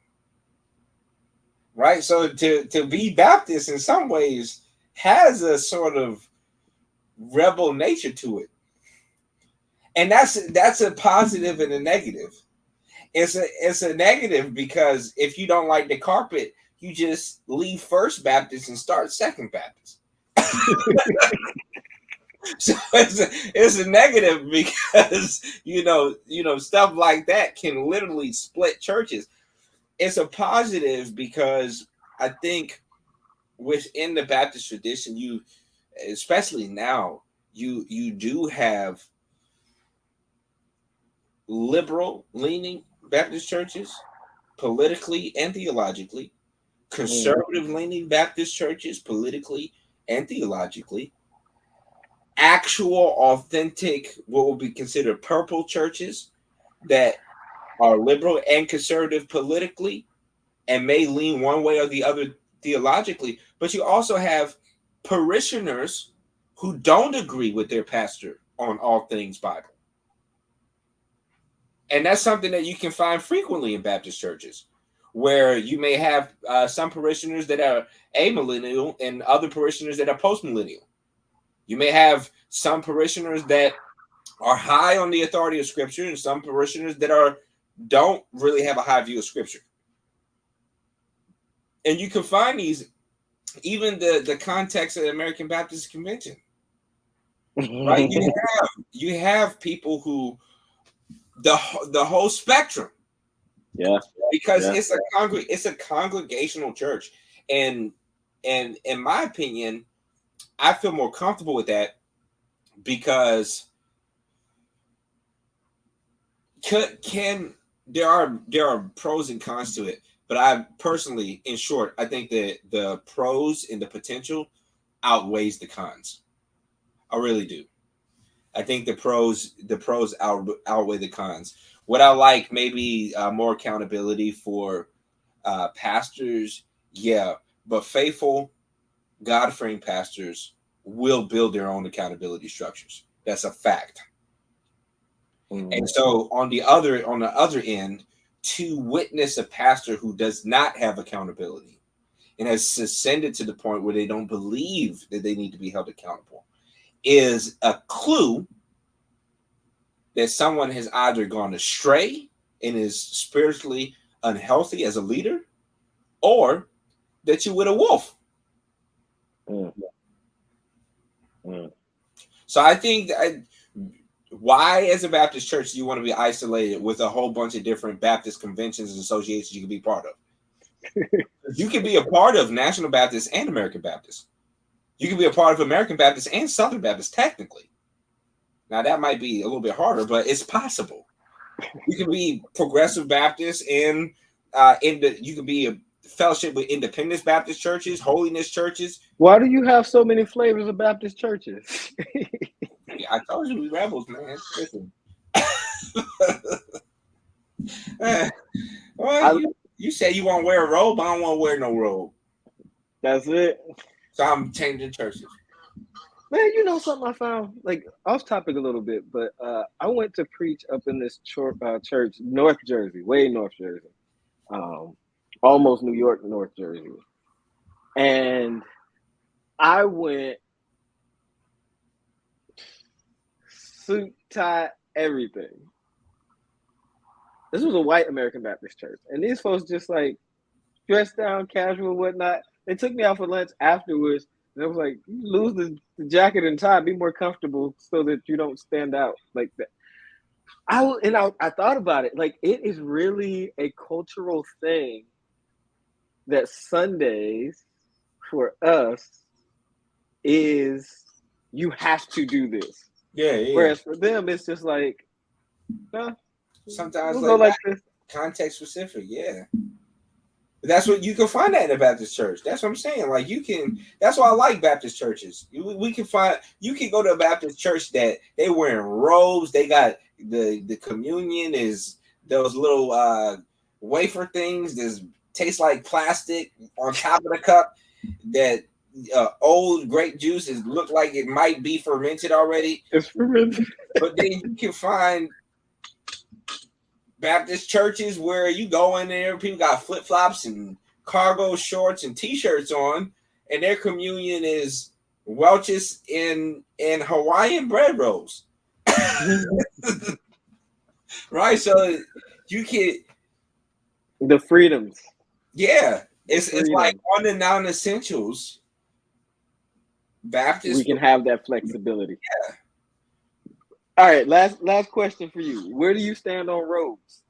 right? So to be Baptist in some ways has a sort of rebel nature to it, and that's a positive and a negative. It's a negative because if you don't like the carpet, you just leave First Baptist and start Second Baptist. So it's a negative because stuff like that can literally split churches. It's a positive because I think within the Baptist tradition, you, especially now, you do have liberal leaning Baptist churches, politically and theologically, conservative leaning Baptist churches, politically and theologically, actual authentic, what will be considered purple churches that are liberal and conservative politically and may lean one way or the other theologically, but you also have parishioners who don't agree with their pastor on all things Bible. And that's something that you can find frequently in Baptist churches, where you may have some parishioners that are amillennial and other parishioners that are postmillennial. You may have some parishioners that are high on the authority of Scripture and some parishioners that don't really have a high view of Scripture. And you can find these, even the context of the American Baptist Convention, right? You have people who the whole spectrum, because it's a congregational church, and in my opinion, I feel more comfortable with that because there are pros and cons to it. But I personally, in short, I think that the pros and the potential outweighs the cons. I really do. I think the pros outweigh the cons. Would I like maybe more accountability for pastors? Yeah, but faithful, God-fearing pastors will build their own accountability structures. That's a fact. Mm-hmm. And so on the other end, to witness a pastor who does not have accountability and has ascended to the point where they don't believe that they need to be held accountable is a clue that someone has either gone astray and is spiritually unhealthy as a leader, or that you're with a wolf. So I think that why, as a Baptist church, do you want to be isolated with a whole bunch of different Baptist conventions and associations you can be part of? You can be a part of National Baptist and American Baptist. You can be a part of American Baptist and Southern Baptist, technically. Now, that might be a little bit harder, but it's possible. You can be Progressive Baptist and you can be a fellowship with Independence Baptist churches, Holiness churches. Why do you have so many flavors of Baptist churches? I told you we rebels, man. Listen. Well, you say you want to wear a robe. I don't want to wear no robe. That's it. So I'm changing churches. Man, you know something I found? Like, off topic a little bit, but I went to preach up in this church, North Jersey, way North Jersey. Almost New York, North Jersey. And I went suit, tie, everything. This was a white American Baptist church. And these folks just like dressed down, casual, whatnot. They took me out for lunch afterwards. And I was like, lose the jacket and tie, be more comfortable so that you don't stand out like that. I thought about it. Like, it is really a cultural thing that Sundays for us is you have to do this. Yeah. Whereas for them, it's just like, nah, sometimes we'll like this. Context specific, yeah. But that's what you can find that in a Baptist church. That's what I'm saying. Like, you can. That's why I like Baptist churches. We can find. You can go to a Baptist church that they wearing robes. They got the communion is those little wafer things that taste like plastic on top of the cup. That old grape juice look like it might be fermented already. It's fermented. But then you can find Baptist churches where you go in there, people got flip-flops and cargo shorts and t-shirts on, and their communion is Welch's in Hawaiian bread rolls. Right? So you can the freedoms. Yeah. It's like on the non-essentials. Baptist, we can have that flexibility. Yeah. All right, last question for you. Where do you stand on robes?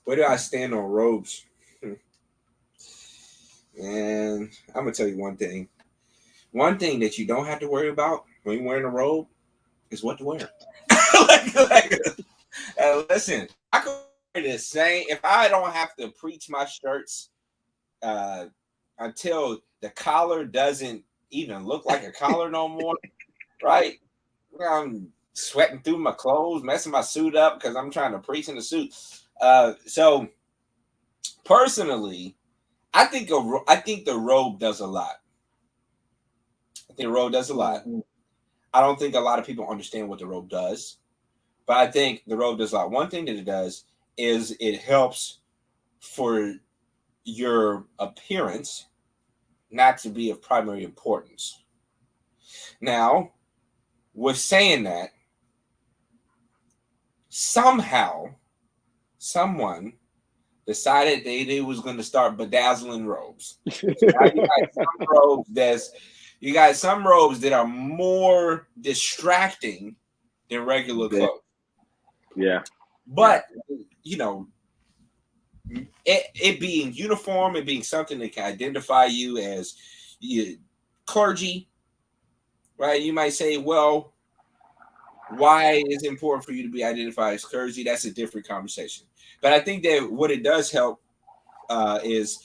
Where do I stand on robes? And I'm gonna tell you one thing. One thing that you don't have to worry about when you're wearing a robe is what to wear. Listen, I could wear the same if I don't have to preach my shirts until the collar doesn't even look like a collar no more, right? I'm sweating through my clothes, messing my suit up because I'm trying to preach in the suit. So Personally, I think the robe does a lot. I think the robe does a lot. Mm-hmm. I don't think a lot of people understand what the robe does, but I think the robe does a lot. One thing that it does is it helps for your appearance not to be of primary importance. Now, with saying that, somehow someone decided they was going to start bedazzling robes. So now you got some robes that are more distracting than regular clothes. Yeah. But you know, it being uniform and being something that can identify you as clergy, right? You might say, well, why is it important for you to be identified as clergy? That's a different conversation. But I think that what it does help is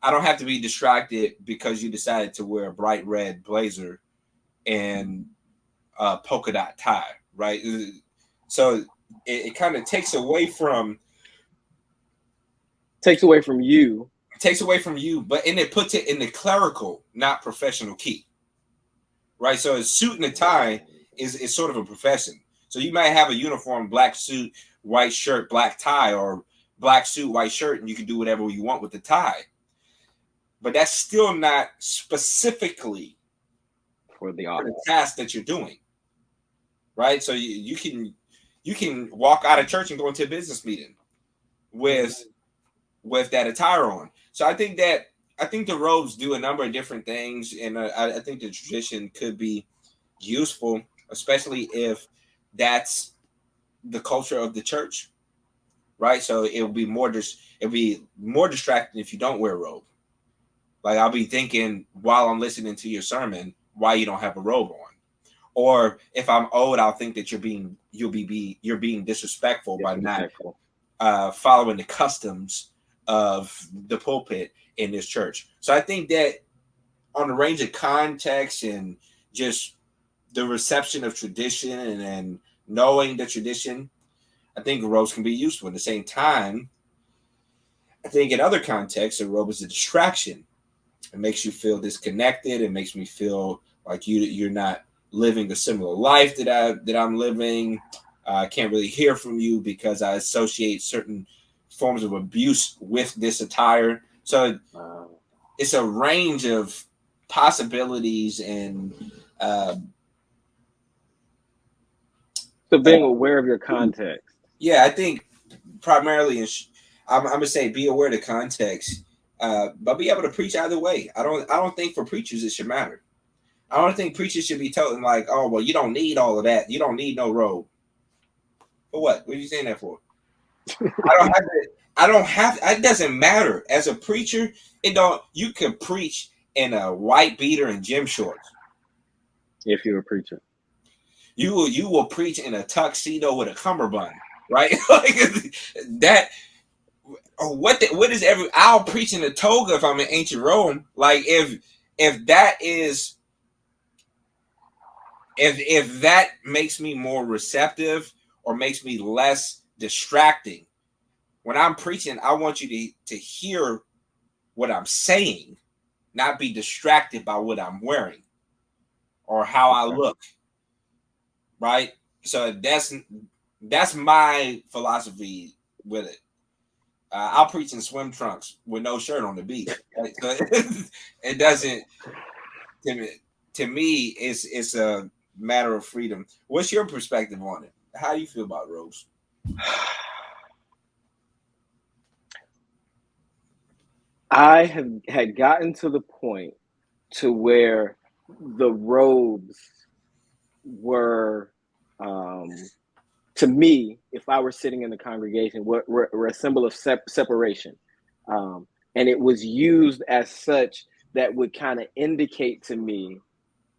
I don't have to be distracted because you decided to wear a bright red blazer and a polka dot tie, right? So it kind of takes away from you. takes away from you, but and it puts it in the clerical, not professional key, right? So a suit and a tie is sort of a profession. So you might have a uniform black suit, white shirt, black tie, or black suit, white shirt, and you can do whatever you want with the tie. But that's still not specifically For the task that you're doing, right? So you can walk out of church and go into a business meeting with that attire on. So I think the robes do a number of different things, and I think the tradition could be useful, especially if that's the culture of the church, right? So it'll be more distracting if you don't wear a robe. Like I'll be thinking while I'm listening to your sermon, why you don't have a robe on. Or if I'm old, I'll think that you're being disrespectful by not following the customs of the pulpit in this church. So I think that on the range of context and just the reception of tradition and knowing the tradition, I think robes can be useful. At the same time, I think in other contexts, a robe is a distraction. It makes you feel disconnected. It makes me feel like you're not living a similar life that I'm living. I can't really hear from you because I associate certain forms of abuse with this attire. So it's a range of possibilities and so being aware of your context. Yeah, I think primarily I'm gonna say be aware of the context, but be able to preach either way. I don't think for preachers it should matter. I don't think preachers should be told like, oh well, you don't need all of that. You don't need no robe. For what? What are you saying that for? I don't have. It doesn't matter. As a preacher, it don't. You can preach in a white beater and gym shorts. If you're a preacher, you will preach in a tuxedo with a cummerbund, right? Like that. What is every? I'll preach in a toga if I'm in ancient Rome. Like if that is. If that makes me more receptive or makes me less distracting, when I'm preaching, I want you to hear what I'm saying, not be distracted by what I'm wearing or how I look. Right? So that's my philosophy with it. I'll preach in swim trunks with no shirt on the beach. Right? So it doesn't. To me, it's a matter of freedom. What's your perspective on it? How do you feel about robes? I had gotten to the point to where the robes were, to me, if I were sitting in the congregation, were a symbol of separation. And it was used as such that would kind of indicate to me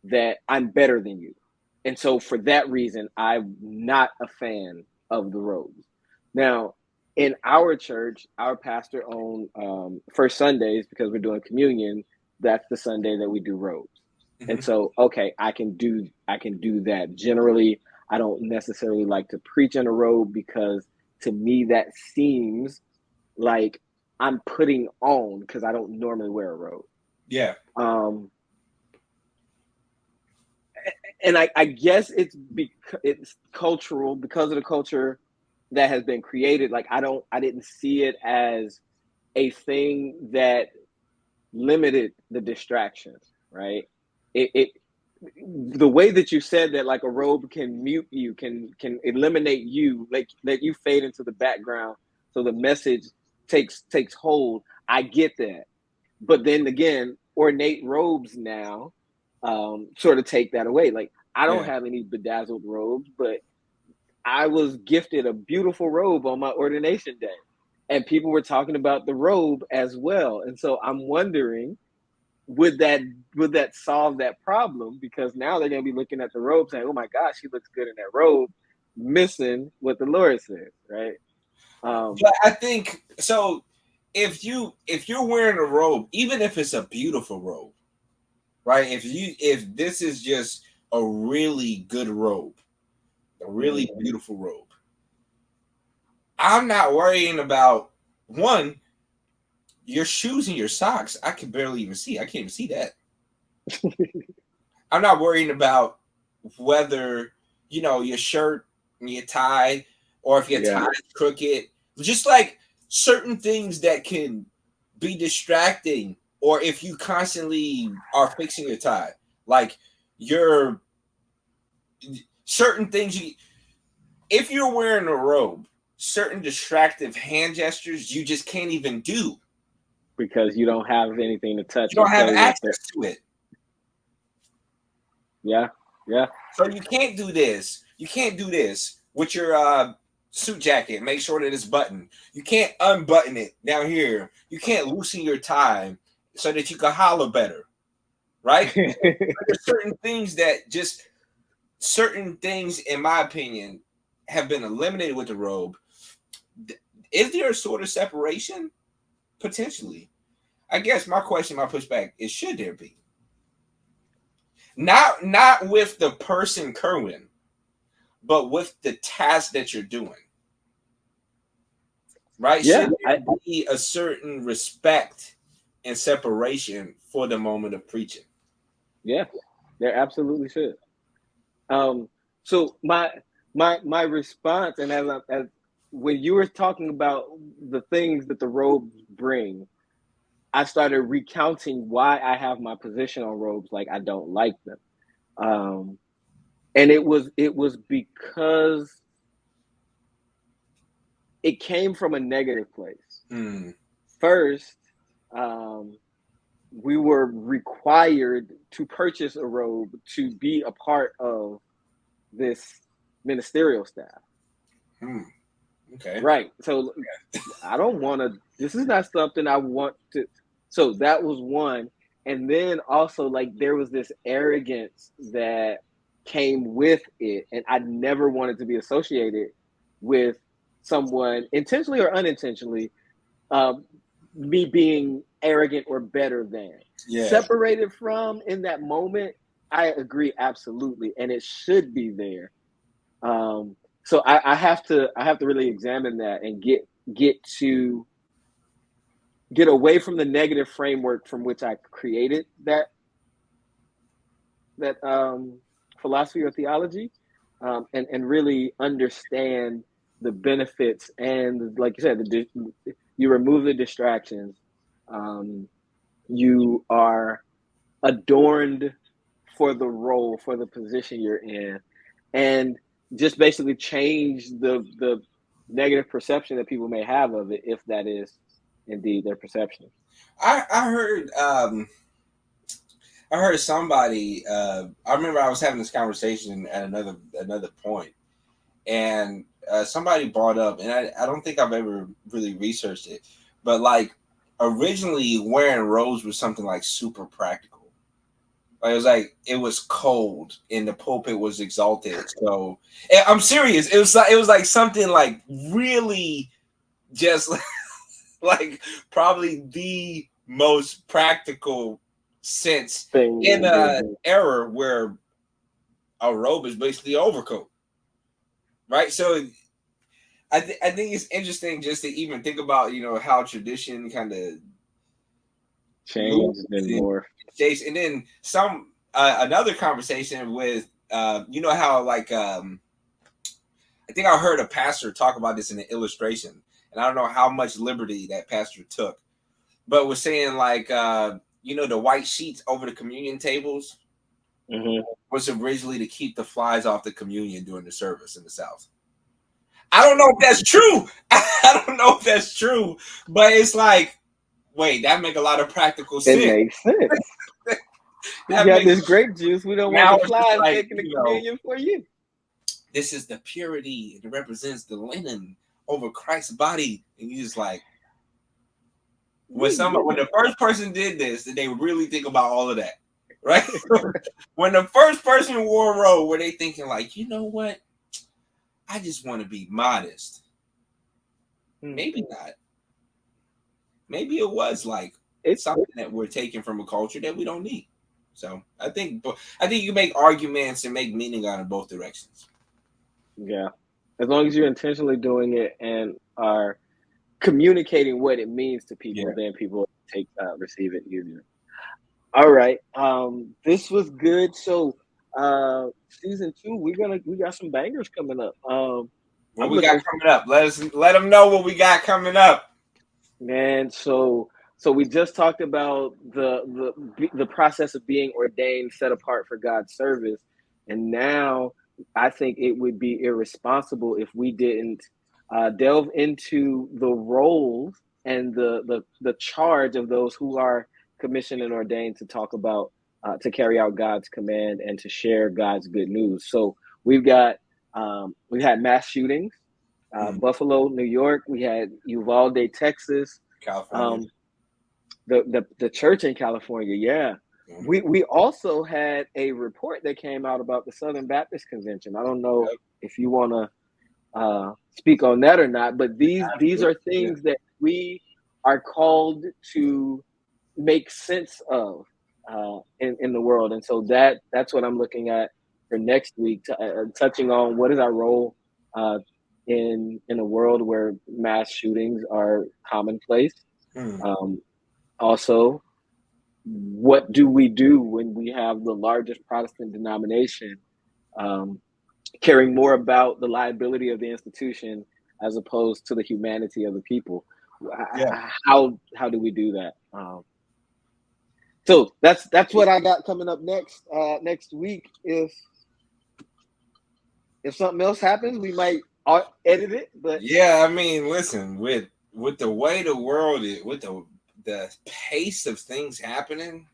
that I'm better than you. And so for that reason, I'm not a fan of the robes. Now, in our church, our pastor owned first Sundays, because we're doing communion. That's the Sunday that we do robes. Mm-hmm. And so, okay, I can do that. Generally, I don't necessarily like to preach in a robe because to me that seems like I'm putting on because I don't normally wear a robe. Yeah. And I guess it's cultural because of the culture that has been created. Like I didn't see it as a thing that limited the distractions, right? It the way that you said that, like a robe can mute you, can eliminate you, like let you fade into the background so the message takes hold. I get that. But then again, ornate robes now sort of take that away. Like I don't Yeah. have any bedazzled robes, but I was gifted a beautiful robe on my ordination day. And people were talking about the robe as well. And so I'm wondering, would that solve that problem? Because now they're gonna be looking at the robe saying, "Oh my gosh, she looks good in that robe," missing what the Lord says, right? But I think so. If you're wearing a robe, even if it's a beautiful robe, right? If this is just a really good robe, a really beautiful robe, I'm not worrying about one, your shoes and your socks. I can barely even see. I can't even see that. I'm not worrying about whether your shirt and your tie, or if your Yeah, tie is crooked. Just like certain things that can be distracting, or if you constantly are fixing your tie, like your certain things if you're wearing a robe, certain distractive hand gestures you just can't even do. because you don't have anything to touch You or don't have play with. access to it. Yeah, yeah. So you can't do this. You can't do this with your suit jacket. Make sure that it's buttoned. You can't unbutton it down here. You can't loosen your tie so that you can holler better, right? There's certain things, in my opinion, have been eliminated with the robe. Is there a sort of separation? Potentially. I guess my pushback is, should there be? Not with the person Kerwin, but with the task that you're doing. Right? Yeah, Should there be a certain respect and separation for the moment of preaching? yeah, there absolutely should. So my response, and as when you were talking about the things that the robes bring, I started recounting why I have my position on robes like I don't like them. And it was because it came from a negative place. Mm. First, we were required to purchase a robe to be a part of this ministerial staff. Mm. Okay. Right. So I don't want to, this is not something I want to. So that was one. And then also, like, there was this arrogance that came with it. And I never wanted to be associated with someone, intentionally or unintentionally, um, me being arrogant or better than. Yeah. Separated from in that moment, I agree absolutely. And it should be there. So I have to really examine that and get away from the negative framework from which I created that philosophy or theology, and really understand the benefits, and like you said, you remove the distractions. You are adorned for the role, for the position you're in, and just basically change the negative perception that people may have of it, if that is indeed their perception. I heard somebody. I remember I was having this conversation at another point, and somebody brought up, and I don't think I've ever really researched it, but like originally wearing robes was something like super practical. Like it was cold and the pulpit was exalted. So I'm serious. It was like something like really just like probably the most practical sense in Thing. an era where a robe is basically an overcoat, right? So I think it's interesting just to even think about, how tradition kind of Changed moves and and more. shapes, and then some another conversation with how like I think I heard a pastor talk about this in an illustration, and I don't know how much liberty that pastor took, but was saying like the white sheets over the communion tables Mm-hmm. was originally to keep the flies off the communion during the service in the South. I don't know if that's true. I don't know if that's true, but it's like, wait, that make a lot of practical It sense. makes sense. We That got makes this grape juice. We don't want now the it's just flies like, taking the communion for you. this is the purity. It represents the linen over Christ's body, and you just like, when the first person did this, did they really think about all of that, right? When the first person wore a robe, were they thinking like, you know what? I just want to be modest. Maybe not. Maybe it was like It's something that we're taking from a culture that we don't need. So I think you make arguments and make meaning out of both directions. Yeah, as long as you're intentionally doing it and are communicating what it means to people, then people receive it easier. All right, this was good. So, season 2, we got some bangers coming up. What we got coming up? Let them know what we got coming up, man. So we just talked about the process of being ordained, set apart for God's service, and now I think it would be irresponsible if we didn't delve into the roles and the charge of those who are commissioned and ordained to talk about to carry out God's command and to share God's good news. So we've had mass shootings. Buffalo, New York. We had Uvalde, Texas. California. The church in California. Yeah. We also had a report that came out about the Southern Baptist Convention. I don't know if you want to speak on that or not, but these are things that we are called to make sense of in the world, and so that's what I'm looking at for next week, touching on what is our role in a world where mass shootings are commonplace. Also, what do we do when we have the largest Protestant denomination caring more about the liability of the institution as opposed to the humanity of the people? How do we do that? So that's what I got coming up next week. If something else happens, we might edit it. But yeah, I mean, listen, with the way the world is, with the pace of things happening,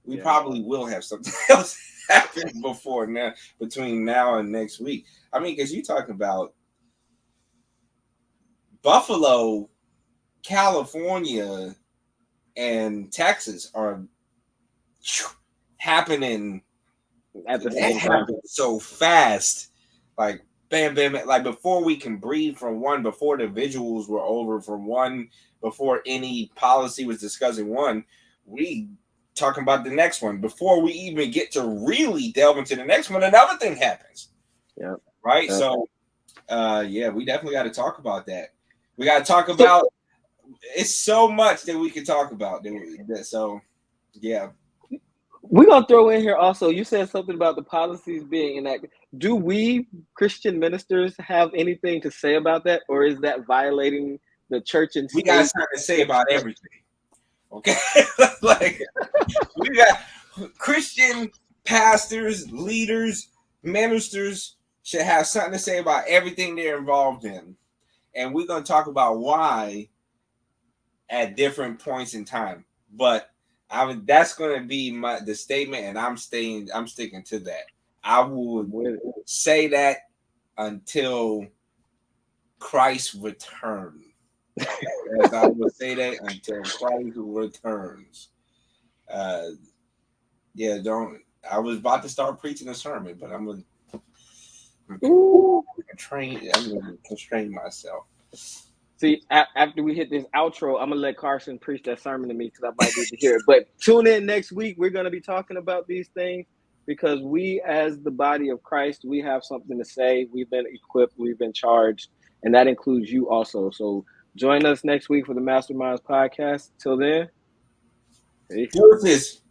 we probably will have something else happen between now and next week. I mean, because you're talking about Buffalo, California, and Texas are happening at the same time, so fast, like bam, bam, like before we can breathe from one, before the visuals were over from one, before any policy was discussing one, we talking about the next one. Before we even get to really delve into the next one, another thing happens. Yeah. Right. Yeah. So, we definitely got to talk about that. We got to talk about. It's so much that we can talk about. So, yeah. We're going to throw in here also, you said something about the policies being enacted. Do we Christian ministers have anything to say about that? Or is that violating the church and state? We got something to say about everything. Okay? Like, we got Christian pastors, leaders, ministers should have something to say about everything they're involved in. And we're going to talk about why at different points in time. But that's going to be the statement, and I'm sticking to that. I would say that until Christ returns. Yes, I would say that until Christ returns. I was about to start preaching a sermon, but I'm going to constrain myself. See, after we hit this outro, I'm going to let Carson preach that sermon to me because I might need to hear it. But tune in next week. We're going to be talking about these things because we, as the body of Christ, we have something to say. We've been equipped. We've been charged. and that includes you also. So join us next week for the Masterminds podcast. Till then, peace. Deuces.